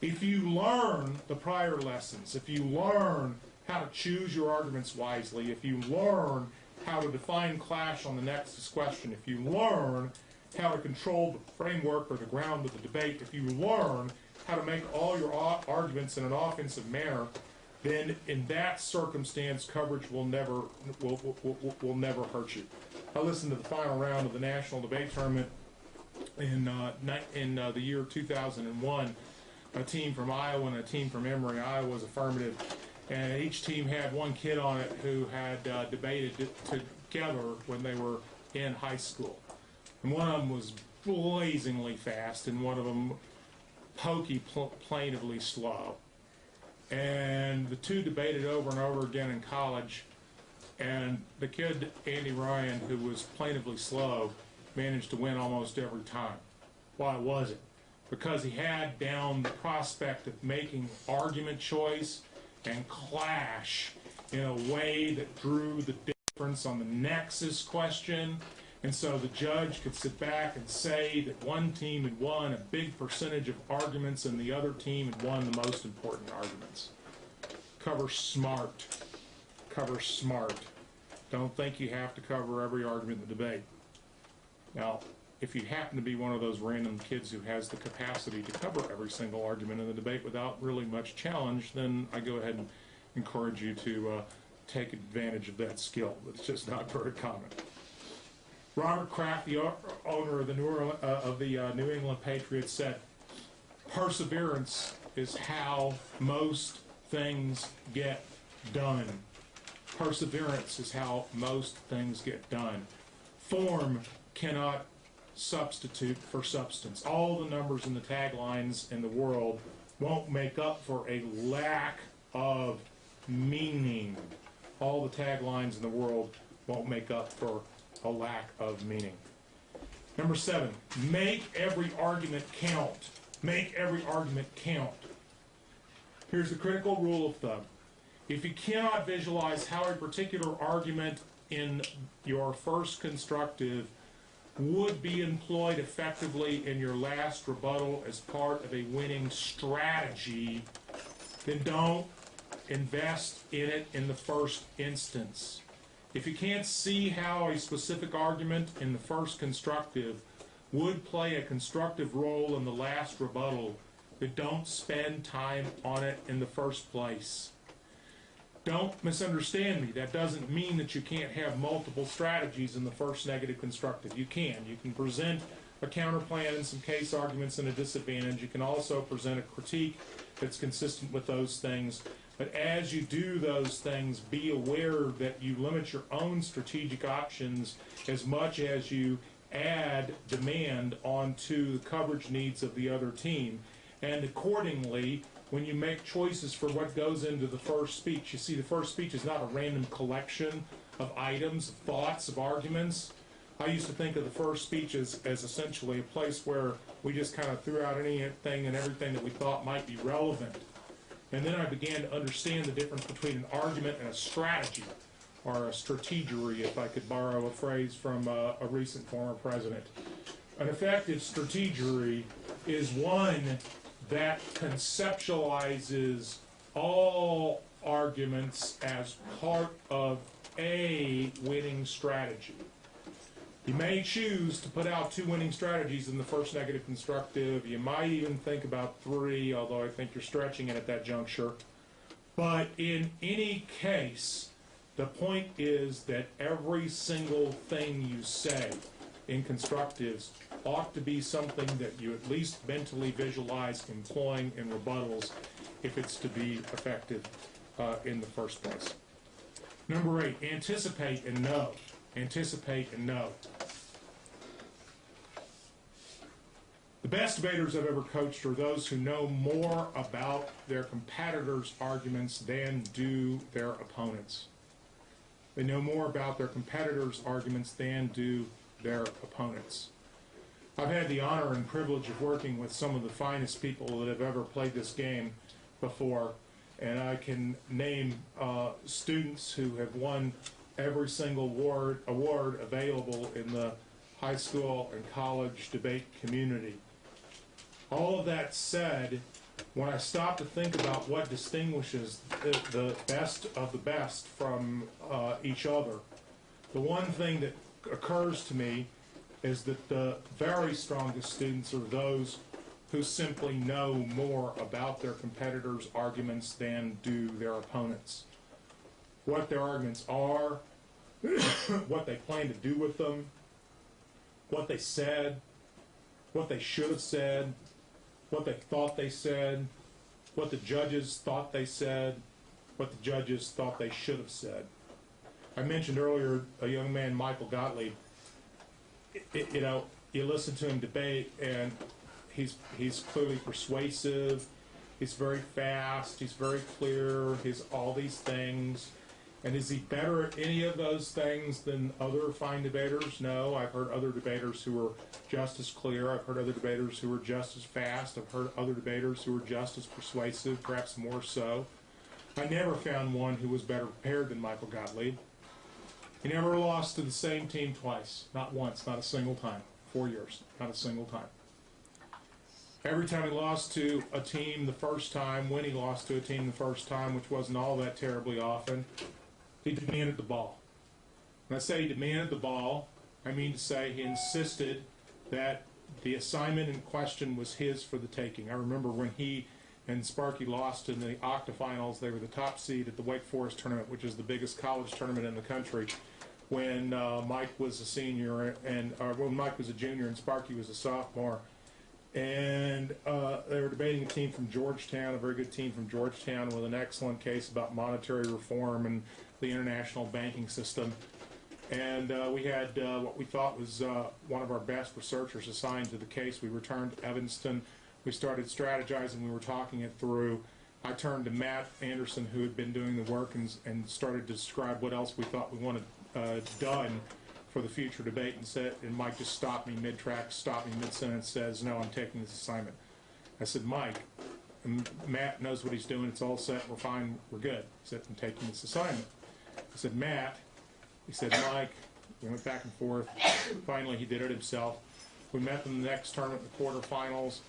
Speaker 1: If you learn the prior lessons, if you learn how to choose your arguments wisely, if you learn how to define clash on the nexus question, if you learn how to control the framework or the ground of the debate, if you learn how to make all your arguments in an offensive manner, then in that circumstance, coverage will never hurt you. I listened to the final round of the national debate tournament in the year 2001. A team from Iowa and a team from Emory. Iowa was affirmative, and each team had one kid on it who had debated together when they were in high school. And one of them was blazingly fast, and one of them pokey, plaintively slow. And the two debated over and over again in college, and the kid, Andy Ryan, who was plaintively slow, managed to win almost every time. Why was it? Because he had down the prospect of making argument choice and clash in a way that drew the difference on the nexus question. And so the judge could sit back and say that one team had won a big percentage of arguments and the other team had won the most important arguments. Cover smart. Cover smart. Don't think you have to cover every argument in the debate. Now, if you happen to be one of those random kids who has the capacity to cover every single argument in the debate without really much challenge, then I go ahead and encourage you to take advantage of that skill. It's just not very common. Robert Kraft, the owner of the New England Patriots, said, "Perseverance is how most things get done. Perseverance is how most things get done. Form cannot substitute for substance. All the numbers in the taglines in the world won't make up for a lack of meaning. All the taglines in the world won't make up for a lack of meaning. Number 7, make every argument count. Make every argument count. Here's the critical rule of thumb. If you cannot visualize how a particular argument in your first constructive would be employed effectively in your last rebuttal as part of a winning strategy, then don't invest in it in the first instance. If you can't see how a specific argument in the first constructive would play a constructive role in the last rebuttal, then don't spend time on it in the first place. Don't misunderstand me. That doesn't mean that you can't have multiple strategies in the first negative constructive. You can. You can present a counterplan and some case arguments and a disadvantage. You can also present a critique that's consistent with those things. But as you do those things, be aware that you limit your own strategic options as much as you add demand onto the coverage needs of the other team. And accordingly, when you make choices for what goes into the first speech, you see the first speech is not a random collection of items, of thoughts, of arguments. I used to think of the first speech as essentially a place where we just kind of threw out anything and everything that we thought might be relevant. And then I began to understand the difference between an argument and a strategy, or a strategery, if I could borrow a phrase from a recent former president. An effective strategery is one that conceptualizes all arguments as part of a winning strategy. You may choose to put out 2 winning strategies in the first negative constructive. You might even think about 3, although I think you're stretching it at that juncture. But in any case, the point is that every single thing you say in constructives ought to be something that you at least mentally visualize employing in rebuttals if it's to be effective in the first place. Number 8, anticipate and know. Anticipate and know. The best debaters I've ever coached are those who know more about their competitors' arguments than do their opponents. They know more about their competitors' arguments than do their opponents. I've had the honor and privilege of working with some of the finest people that have ever played this game before, and I can name students who have won every single award available in the high school and college debate community. All of that said, when I stop to think about what distinguishes the best of the best from each other, the one thing that occurs to me is that the very strongest students are those who simply know more about their competitors' arguments than do their opponents. What their arguments are, what they plan to do with them, what they said, what they should have said, what they thought they said, what the judges thought they said, what the judges thought they should have said. I mentioned earlier a young man, Michael Gottlieb. You know, you listen to him debate, and he's clearly persuasive. He's very fast. He's very clear. He's all these things. And is he better at any of those things than other fine debaters? No. I've heard other debaters who are just as clear. I've heard other debaters who are just as fast. I've heard other debaters who are just as persuasive, perhaps more so. I never found one who was better prepared than Michael Gottlieb. He never lost to the same team twice. Not once, not a single time. 4 years, not a single time. Every time he lost to a team the first time, when he lost to a team the first time, which wasn't all that terribly often, he demanded the ball. When I say he demanded the ball, I mean to say he insisted that the assignment in question was his for the taking. I remember when he and Sparky lost in the octafinals. They were the top seed at the Wake Forest tournament, which is the biggest college tournament in the country, when Mike was a senior and when Mike was a junior and Sparky was a sophomore. And they were debating a team from Georgetown, a very good team from Georgetown, with an excellent case about monetary reform and the international banking system. And we had what we thought was one of our best researchers assigned to the case. We returned to Evanston. We started strategizing. We were talking it through. I turned to Matt Anderson, who had been doing the work, and started to describe what else we thought we wanted done for the future debate, and Mike just stopped me mid-track, stopped me mid-sentence, says, "No, I'm taking this assignment." I said, "Mike, Matt knows what he's doing. It's all set. We're fine. We're good." He said, "I'm taking this assignment." I said, "Matt," he said, "Mike." We went back and forth. Finally, he did it himself. We met in the next tournament, the quarterfinals.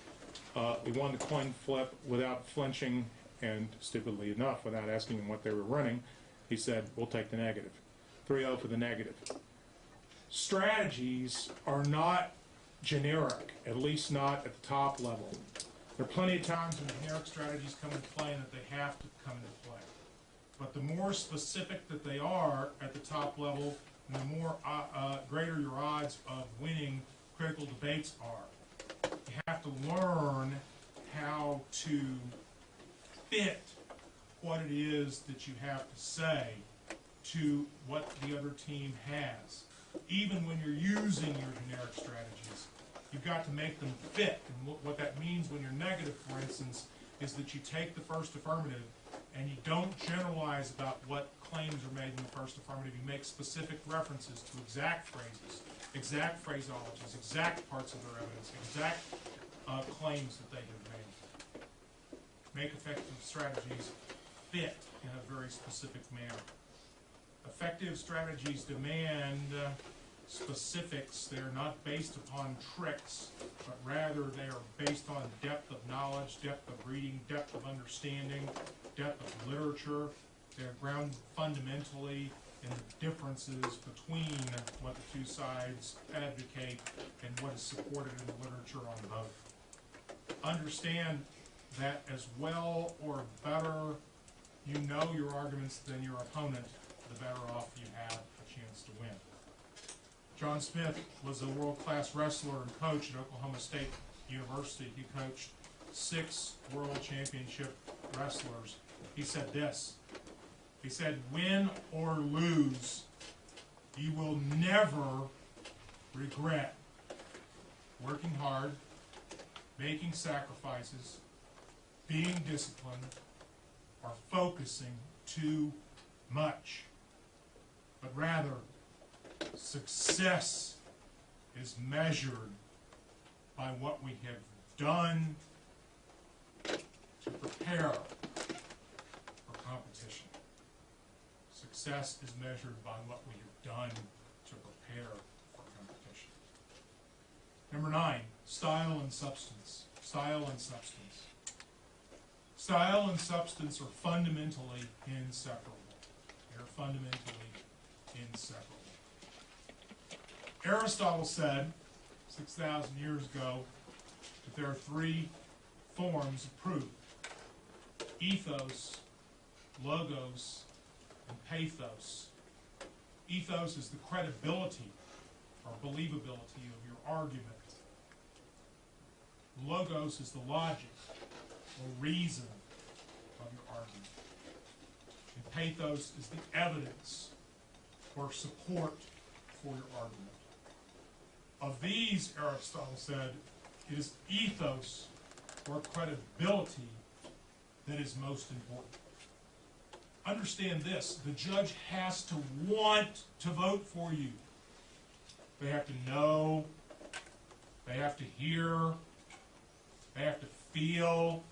Speaker 1: We won the coin flip without flinching, and stupidly enough, without asking him what they were running, he said, "We'll take the negative." 3-0 for the negative. Strategies are not generic, at least not at the top level. There are plenty of times when generic strategies come into play and that they have to come into play. But the more specific that they are at the top level, and the more greater your odds of winning critical debates are. You have to learn how to fit what it is that you have to say to what the other team has. Even when you're using your generic strategies, you've got to make them fit. And what that means when you're negative, for instance, is that you take the first affirmative and you don't generalize about what claims are made in the first affirmative. You make specific references to exact phrases, exact phraseologies, exact parts of their evidence, exact claims that they have made. Make effective strategies fit in a very specific manner. Effective strategies demand specifics. They are not based upon tricks, but rather they are based on depth of knowledge, depth of reading, depth of understanding, depth of literature. They are grounded fundamentally in the differences between what the two sides advocate and what is supported in the literature on both. Understand that as well or better you know your arguments than your opponent, the better off you have a chance to win. John Smith was a world-class wrestler and coach at Oklahoma State University. He coached 6 world championship wrestlers. He said this. He said, "Win or lose, you will never regret working hard, making sacrifices, being disciplined, or focusing too much. But rather, success is measured by what we have done to prepare for competition." Success is measured by what we have done to prepare for competition. Number 9, style and substance. Style and substance. Style and substance are fundamentally inseparable. They're fundamentally inseparable. Aristotle said 6,000 years ago that there are 3 forms of proof: ethos, logos, and pathos. Ethos is the credibility or believability of your argument. Logos is the logic or reason of your argument. And pathos is the evidence or support for your argument. Of these, Aristotle said, it is ethos or credibility that is most important. Understand this, the judge has to want to vote for you. They have to know, they have to hear, they have to feel,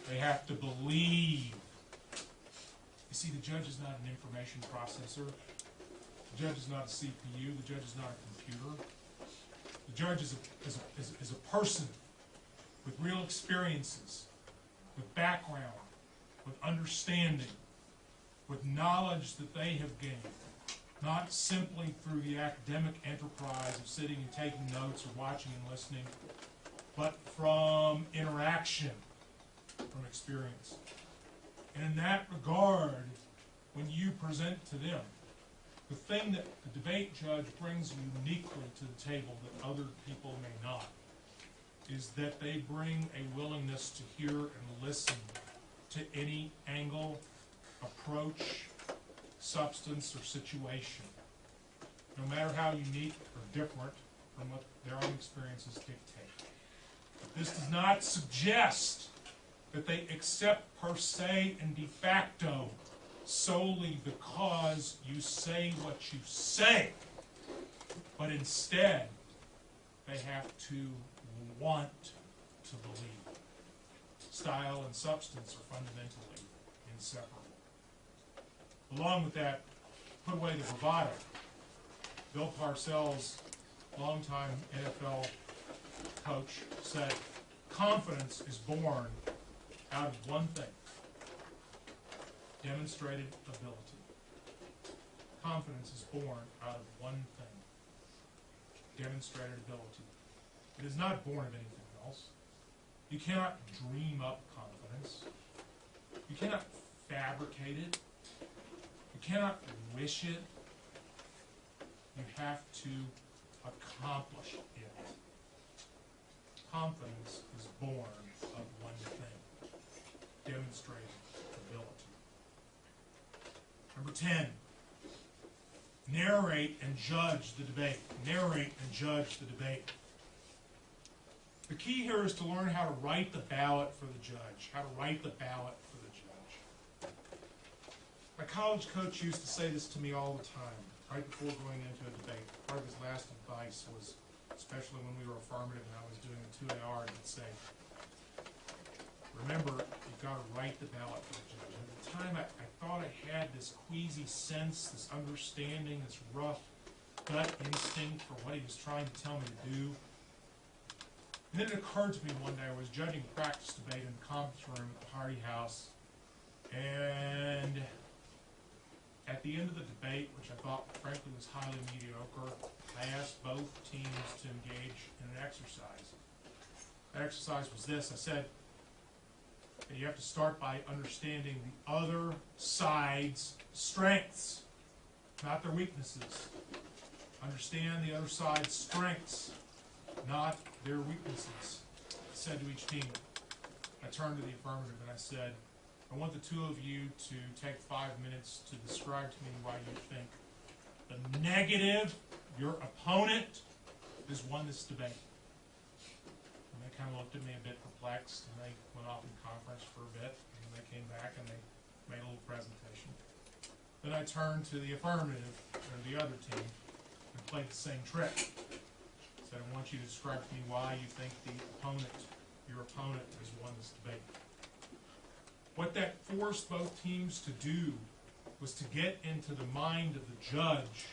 Speaker 1: they have to believe. You see, the judge is not an information processor. The judge is not a CPU. The judge is not a computer. The judge is a person with real experiences, with background, with understanding, with knowledge that they have gained, not simply through the academic enterprise of sitting and taking notes or watching and listening, but from interaction, from experience. And in that regard, when you present to them, the thing that the debate judge brings uniquely to the table that other people may not
Speaker 3: is that they bring a willingness to hear and listen to any angle, approach, substance, or situation, no matter how unique or different from what their own experiences dictate. This does not suggest that they accept per se and de facto solely because you say what you say, but instead they have to want to believe. Style and substance are fundamentally inseparable. Along with that, put away the bravado. Bill Parcells, longtime NFL coach, said, confidence is born out of one thing: demonstrated ability. Confidence is born out of one thing: demonstrated ability. It is not born of anything else. You cannot dream up confidence. You cannot fabricate it. You cannot wish it. You have to accomplish it. Confidence is born of one thing: demonstrated ability. Number 10, narrate and judge the debate. Narrate and judge the debate. The key here is to learn how to write the ballot for the judge. How to write the ballot for the judge. My college coach used to say this to me all the time, right before going into a debate. Part of his last advice was, especially when we were affirmative and I was doing a 2AR, he'd say, remember, you've got to write the ballot for the judge. And at the time, I thought I had this queasy sense, this understanding, this rough gut instinct for what he was trying to tell me to do. And then it occurred to me one day, I was judging a practice debate in the conference room at the Hardy House, and at the end of the debate, which I thought frankly was highly mediocre, I asked both teams to engage in an exercise. That exercise was this: I said that you have to start by understanding the other side's strengths, not their weaknesses. Understand the other side's strengths, not their weaknesses. I said to each team, I turned to the affirmative and I said, I want the two of you to take 5 minutes to describe to me why you think the negative your opponent has won this debate. And they kind of looked at me a bit perplexed, and they went off in conference for a bit, and they came back and they made a little presentation. Then I turned to the affirmative, or the other team, and played the same trick. Said, I want you to describe to me why you think your opponent has won this debate. What that forced both teams to do was to get into the mind of the judge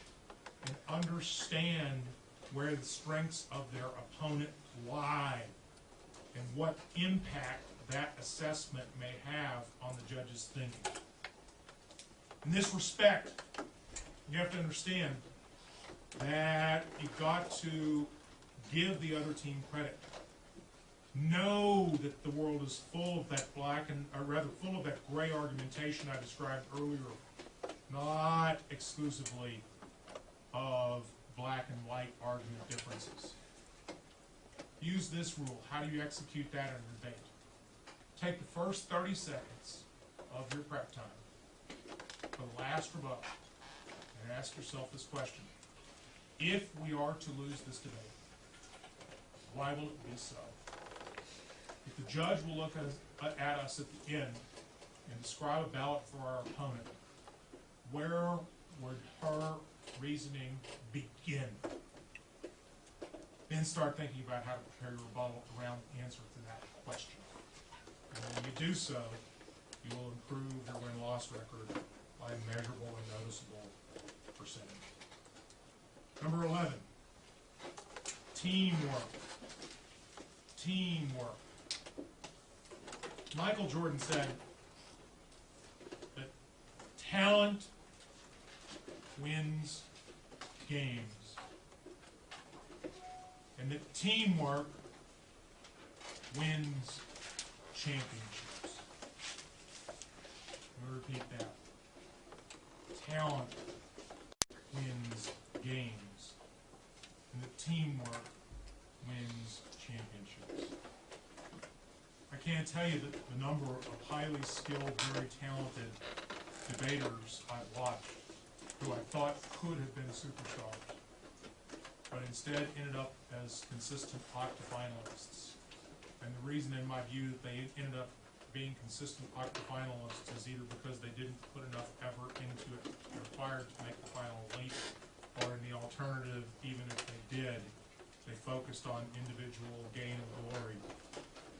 Speaker 3: and understand where the strengths of their opponent lie and what impact that assessment may have on the judge's thinking. In this respect, you have to understand that you've got to give the other team credit. Know that the world is full of that full of that gray argumentation I described earlier, not exclusively of black and white argument differences. Use this rule. How do you execute that in a debate? Take the first 30 seconds of your prep time for the last rebuttal and ask yourself this question: if we are to lose this debate, why will it be so? If the judge will look at us at the end and describe a ballot for our opponent, where would her reasoning begin? Then start thinking about how to prepare your rebuttal around the answer to that question. And when you do so, you will improve your win-loss record by a measurable and noticeable percentage. Number 11, teamwork. Teamwork. Michael Jordan said that talent wins games, and that teamwork wins championships. Let me repeat that. Talent wins games, and that teamwork wins championships. can't tell you the number of highly skilled, very talented debaters I've watched who I thought could have been superstars, but instead ended up as consistent octafinalists. And the reason, in my view, that they ended up being consistent octafinalists is either because they didn't put enough effort into it required to make the final leap, or in the alternative, even if they did, they focused on individual gain of glory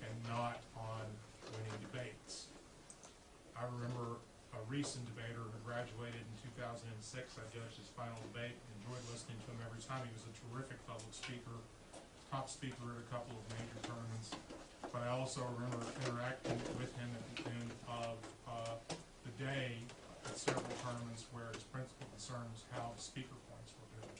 Speaker 3: and not on winning debates. I remember a recent debater who graduated in 2006. I judged his final debate, enjoyed listening to him every time. He was a terrific public speaker, top speaker at a couple of major tournaments. But I also remember interacting with him at the end of the day at several tournaments where his principal concern was how the speaker points were doing.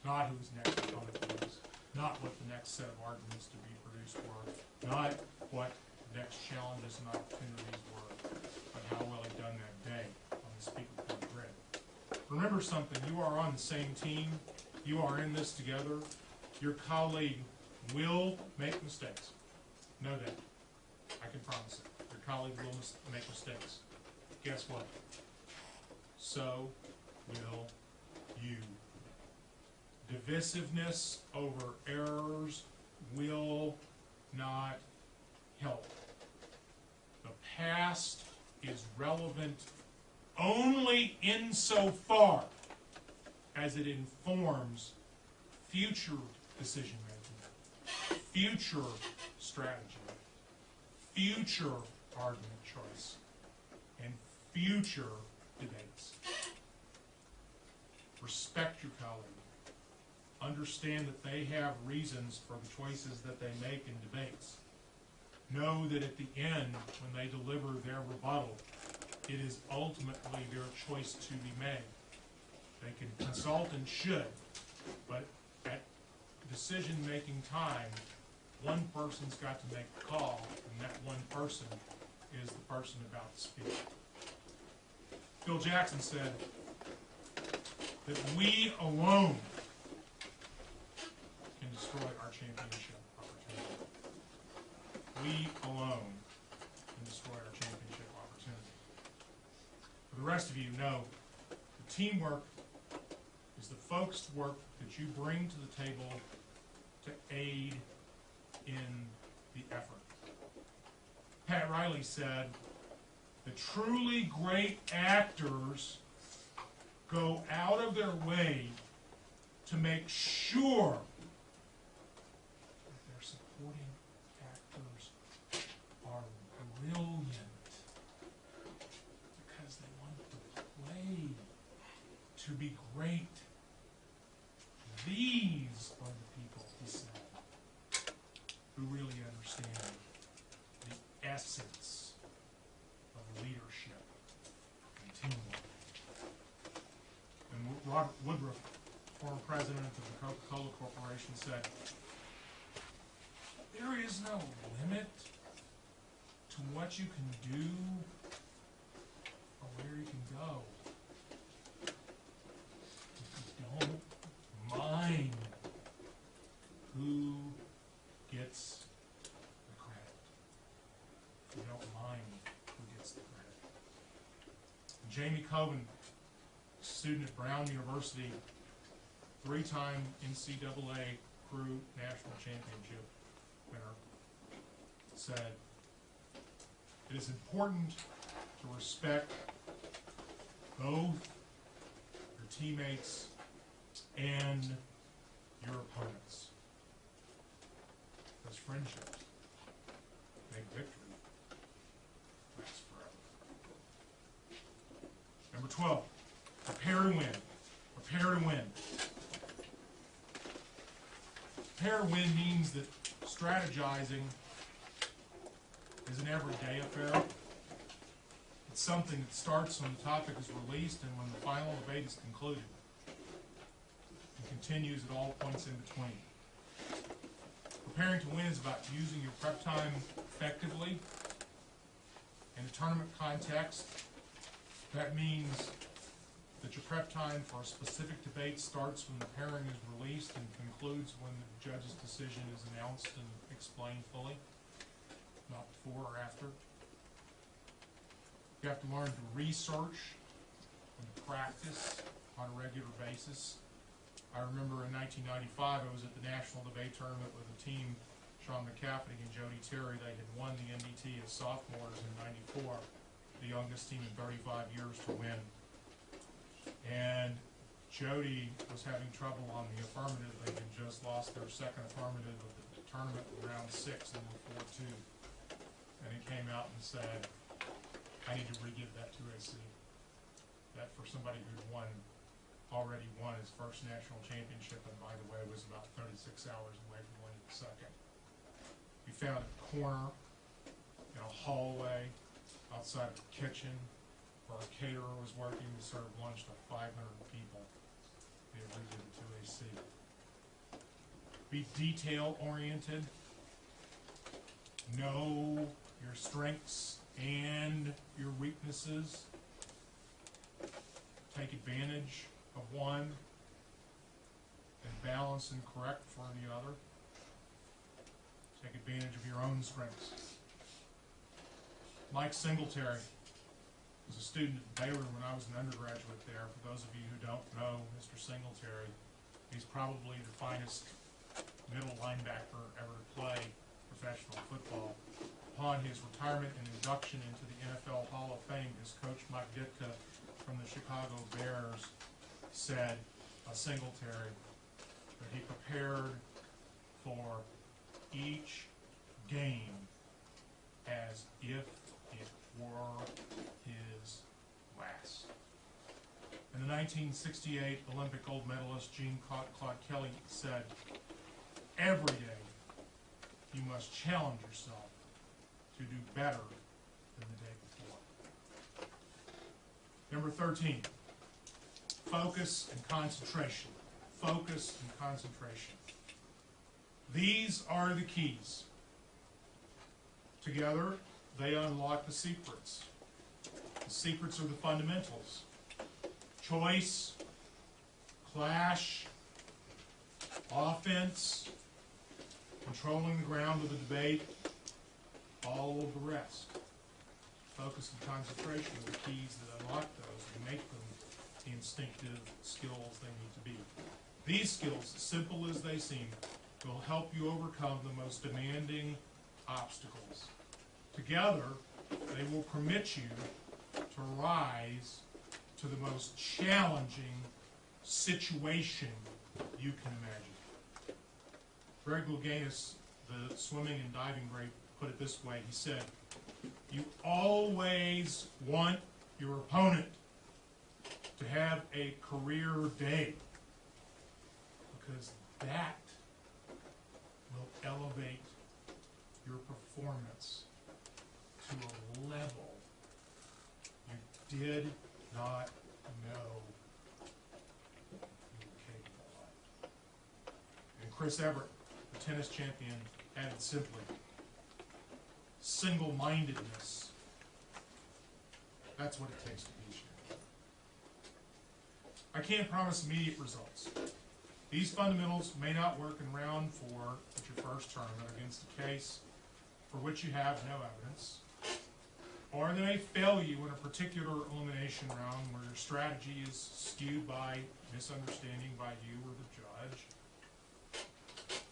Speaker 3: Not who his next opponent was, not what the next set of arguments to be produced were, not what the next challenges and opportunities were, but how well he'd done that day on the speaker point grid. Remember something, you are on the same team, you are in this together, your colleague will make mistakes. Know that. I can promise it. Your colleague will make mistakes. Guess what? So will you. Divisiveness over errors will not help. The past is relevant only insofar as it informs future decision-making, future strategy, future argument choice, and future debates. Respect your colleague. Understand that they have reasons for the choices that they make in debates. Know that at the end, when they deliver their rebuttal, it is ultimately their choice to be made. They can consult and should, but at decision-making time, one person's got to make the call, and that one person is the person about to speak. Phil Jackson said that we alone can destroy our championship opportunity. We alone can destroy our championship opportunity. For the rest of you, know the teamwork is the focused work that you bring to the table to aid in the effort. Pat Riley said, the truly great actors go out of their way to make sure that their supporting actors are brilliant because they want the play to be great. These are the people, he said, who really understand the essence of leadership and teamwork. And Robert Woodruff, former president of the Coca-Cola Corporation, said, there is no limit to what you can do or where you can go if you don't mind who gets the credit. If you don't mind who gets the credit. And Jamie Coben, student at Brown University, 3-time NCAA Crew National Championship winner, said, it is important to respect both your teammates and your opponents. Because friendships make victory last forever. Number 12, prepare to win. Prepare to win. Prepare to win means that strategizing is an everyday affair. It's something that starts when the topic is released and when the final debate is concluded, and continues at all points in between. Preparing to win is about using your prep time effectively. In a tournament context, that means that your prep time for a specific debate starts when the pairing is released and concludes when the judge's decision is announced and explained fully. not before or after. You have to learn to research and practice on a regular basis. I remember in 1995, I was at the National Debate Tournament with a team, Sean McCafferty and Jody Terry. They had won the NDT as sophomores in '94, the youngest team in 35 years to win. And Jody was having trouble on the affirmative. They had just lost their second affirmative of the tournament in round 6 and were 4-2. And he came out and said, I need to re-give that to AC. That for somebody who'd already won his first national championship, and by the way, was about 36 hours away from winning the second. He found a corner in a hallway outside of the kitchen where a caterer was working to serve lunch to 500 people. He had redid it to AC. Be detail-oriented. Know your strengths and your weaknesses. Take advantage of one and balance and correct for the other. Take advantage of your own strengths. Mike Singletary was a student at Baylor when I was an undergraduate there. For those of you who don't know Mr. Singletary, he's probably the finest middle linebacker ever to play professional football. Upon his retirement and induction into the NFL Hall of Fame, his coach Mike Ditka from the Chicago Bears said of Singletary that he prepared for each game as if it were his last. And the 1968 Olympic gold medalist Jean-Claude Kelly said, every day you must challenge yourself to do better than the day before. Number 13, focus and concentration. Focus and concentration. These are the keys. Together, they unlock the secrets. The secrets are the fundamentals. Choice, clash, offense, controlling the ground of the debate, all of the rest. Focus and concentration are the keys that unlock those and make them the instinctive skills they need to be. These skills, as simple as they seem, will help you overcome the most demanding obstacles. Together, they will permit you to rise to the most challenging situation you can imagine. Greg Louganis, the swimming and diving great, put it this way. He said, you always want your opponent to have a career day, because that will elevate your performance to a level you did not know you were capable of. And Chris Everett, the tennis champion, added simply, single-mindedness. That's what it takes to be a champion. I can't promise immediate results. These fundamentals may not work in round 4 at your first tournament against a case for which you have no evidence, or they may fail you in a particular elimination round where your strategy is skewed by misunderstanding by you or the judge.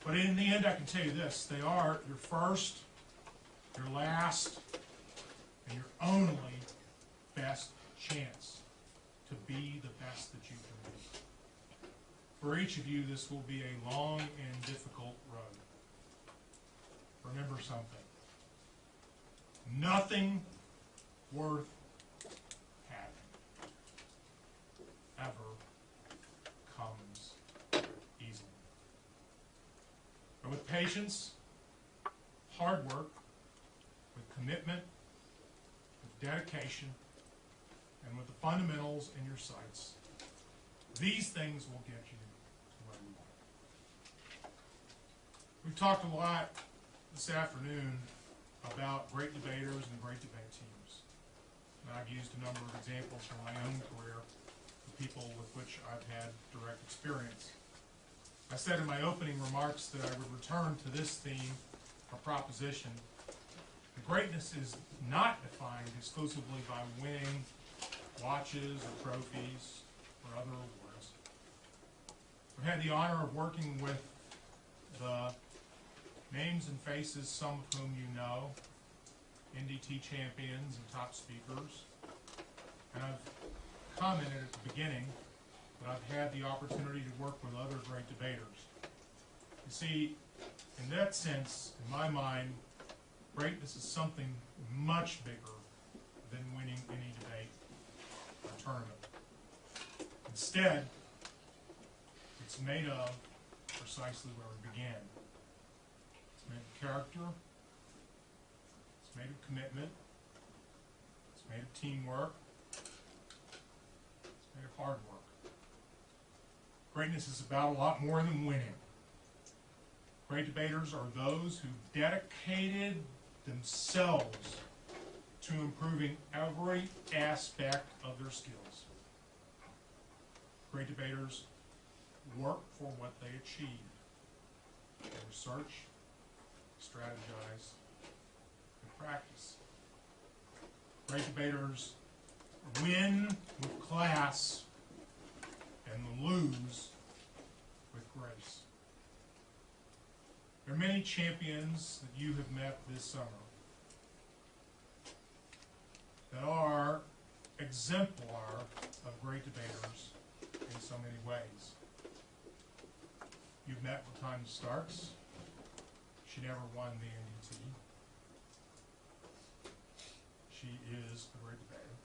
Speaker 3: But in the end, I can tell you this, they are your first, your last, and your only best chance to be the best that you can be. For each of you, this will be a long and difficult road. Remember something. Nothing worth having ever comes easily. But with patience, hard work, with commitment, with dedication, and with the fundamentals in your sights, these things will get you to where you want. We've talked a lot this afternoon about great debaters and great debate teams. And I've used a number of examples from my own career of people with which I've had direct experience. I said in my opening remarks that I would return to this theme, a proposition, greatness is not defined exclusively by winning watches or trophies or other awards. I've had the honor of working with the names and faces, some of whom you know, NDT champions and top speakers. And I've commented at the beginning that I've had the opportunity to work with other great debaters. You see, in that sense, in my mind, greatness is something much bigger than winning any debate or tournament. Instead, it's made of precisely where we began. It's made of character, it's made of commitment, it's made of teamwork, it's made of hard work. Greatness is about a lot more than winning. Great debaters are those who dedicated themselves to improving every aspect of their skills. Great debaters work for what they achieve. They research, strategize, and practice. Great debaters win with class and lose with grace. There are many champions that you have met this summer that are exemplar of great debaters in so many ways. You've met with Tanya Starks. She never won the NDT. She is a great debater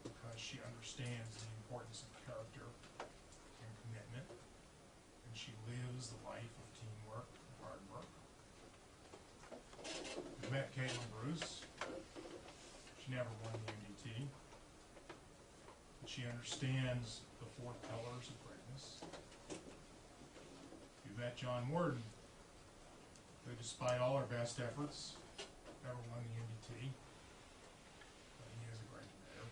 Speaker 3: because she understands the importance of character and commitment, and she lives the life of teamwork and hard work. You've met Caitlin Bruce. She never won the NDT, but she understands the four pillars of greatness. You've met John Warden, who, despite all our best efforts, never won the NDT. But he is a great debater.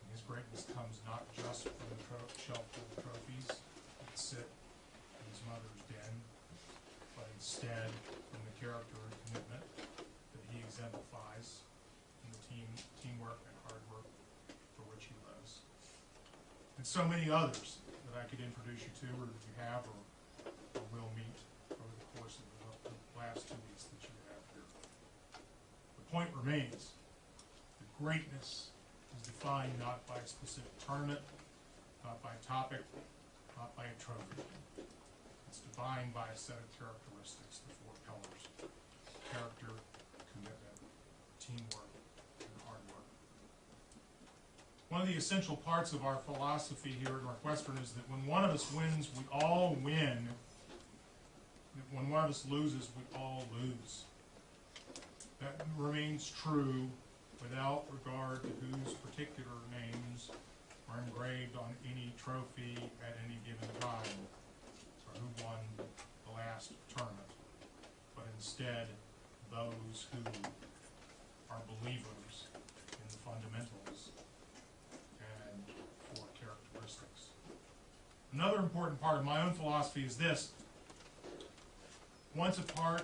Speaker 3: And his greatness comes not just from the shelf full of trophies that sit in his mother's den, but instead from the character and commitment that he exemplifies in the teamwork and hard work for which he lives. And so many others that I could introduce you to, or that you have, or will meet over the course of the last 2 weeks that you have here. The point remains that greatness is defined not by a specific tournament, not by a topic, not by a trophy. It's defined by a set of characteristics, the four pillars: character, commitment, teamwork, and hard work. One of the essential parts of our philosophy here at Northwestern is that when one of us wins, we all win. That when one of us loses, we all lose. That remains true without regard to whose particular names are engraved on any trophy at any given time, or who won the last tournament, but instead those who are believers in the fundamentals and four characteristics. Another important part of my own philosophy is this: once a part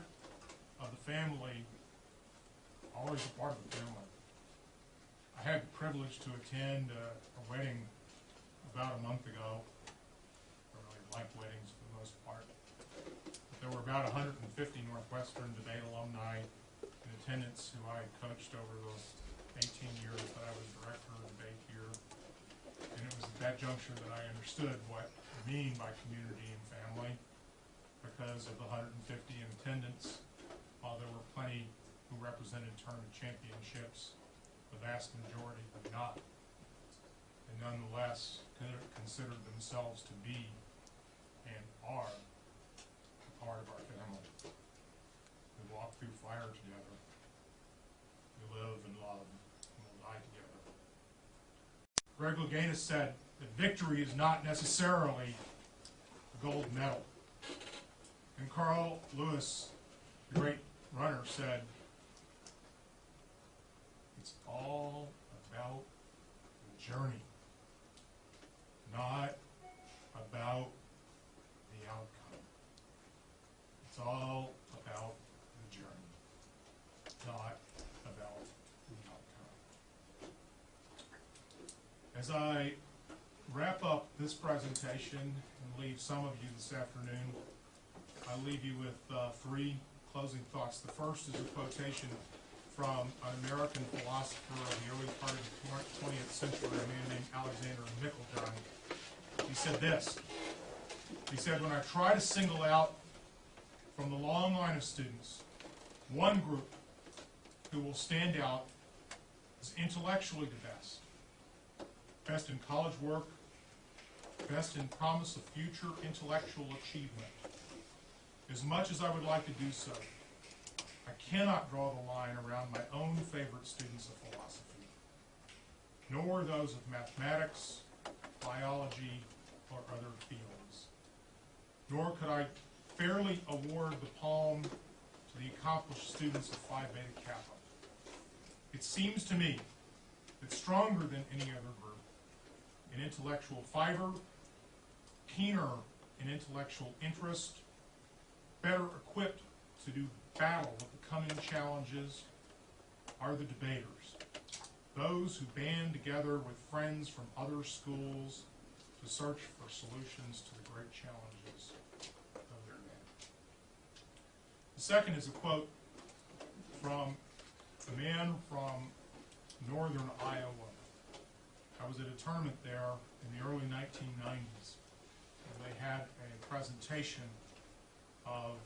Speaker 3: of the family, always a part of the family. I had the privilege to attend a wedding about a month ago. I really like weddings for the most part. But there were about 150 Northwestern debate alumni in attendance who I coached over those 18 years that I was director of debate here. And it was at that juncture that I understood what I mean by community and family, because of the 150 in attendance. While there were plenty who represented tournament championships, the vast majority did not, and nonetheless considered themselves to be and are a part of our family. We walk through fire together. We live and love, and we'll die together. Greg Louganis said that victory is not necessarily a gold medal. And Carl Lewis, the great runner, said, it's all about the journey, not about the outcome. It's all about the journey. As I wrap up this presentation and leave some of you this afternoon, I leave you with three closing thoughts. The first is a quotation from an American philosopher of the early part of the 20th century, a man named Alexander Linkage. He said this. He said, when I try to single out from the long line of students one group who will stand out as intellectually the best, best in college work, best in promise of future intellectual achievement, as much as I would like to do so, I cannot draw the line around my own favorite students of philosophy, nor those of mathematics, biology, or other fields. Nor could I fairly award the palm to the accomplished students of Phi Beta Kappa. It seems to me that stronger than any other group, in intellectual fiber, keener in intellectual interest, better equipped to do battle with the coming challenges, are the debaters, those who band together with friends from other schools to search for solutions to the great challenges of their day. The second is a quote from a man from northern Iowa. I was at a tournament there in the early 1990s, and they had a presentation of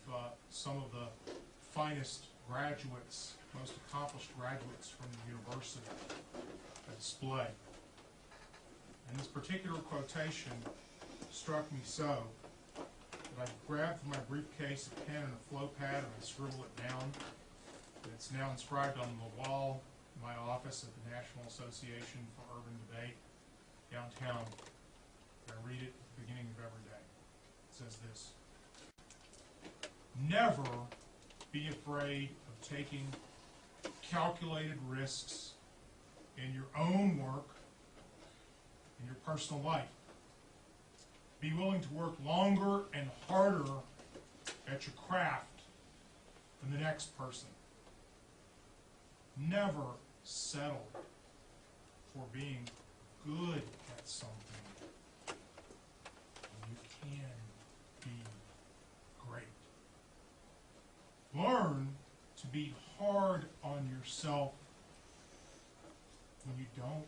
Speaker 3: some of the finest graduates, most accomplished graduates from the university, a display. And this particular quotation struck me so that I grabbed from my briefcase a pen and a flow pad and I scribbled it down. And it's now inscribed on the wall in my office at the National Association for Urban Debate downtown. I read it at the beginning of every day. It says this: never be afraid of taking calculated risks in your own work, in your personal life. Be willing to work longer and harder at your craft than the next person. Never settle for being good at something. You can be great. Learn to be hard on yourself when you don't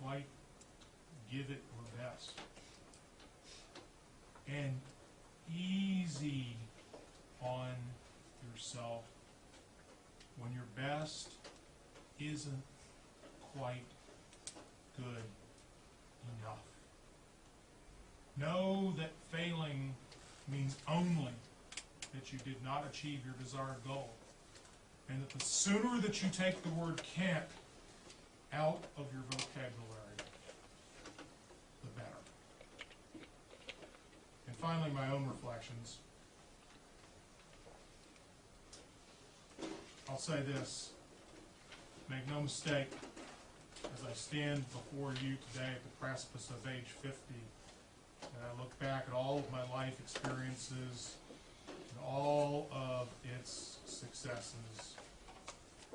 Speaker 3: quite give it your best. And easy on yourself when your best isn't quite good enough. Know that failing means only that you did not achieve your desired goal, and that the sooner that you take the word can't out of your vocabulary, the better. And finally, my own reflections. I'll say this: make no mistake, as I stand before you today at the precipice of age 50, and I look back at all of my life experiences and all of its successes,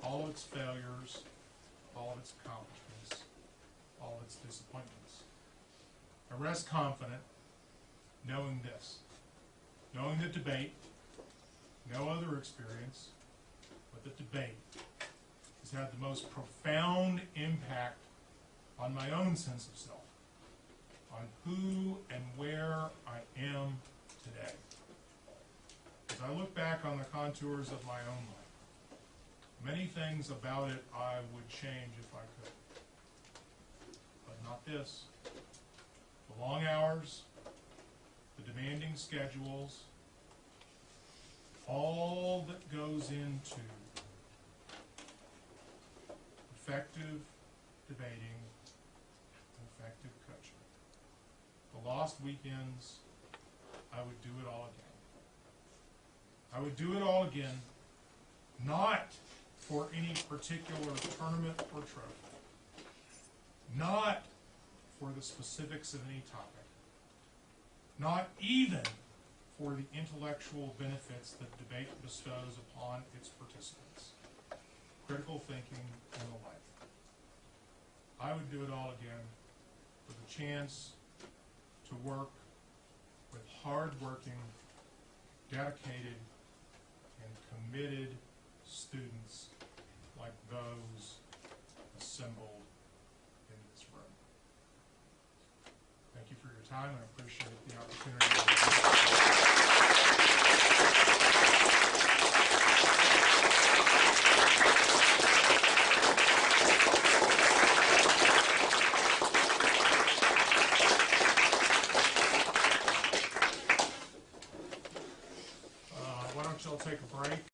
Speaker 3: all of its failures, all of its accomplishments, all of its disappointments. I rest confident knowing this, knowing that debate, no other experience, but that debate has had the most profound impact on my own sense of self, on who and where I am today. As I look back on the contours of my own life, many things about it I would change if I could. But not this. The long hours, the demanding schedules, all that goes into effective debating, effective coaching. The lost weekends, I would do it all again. I would do it all again, not for any particular tournament or trophy, not for the specifics of any topic, not even for the intellectual benefits that debate bestows upon its participants, critical thinking and the like. I would do it all again for the chance to work with hard-working, dedicated, and committed students like those assembled in this room. Thank you for your time, and I appreciate the opportunity. Why don't y'all take a break?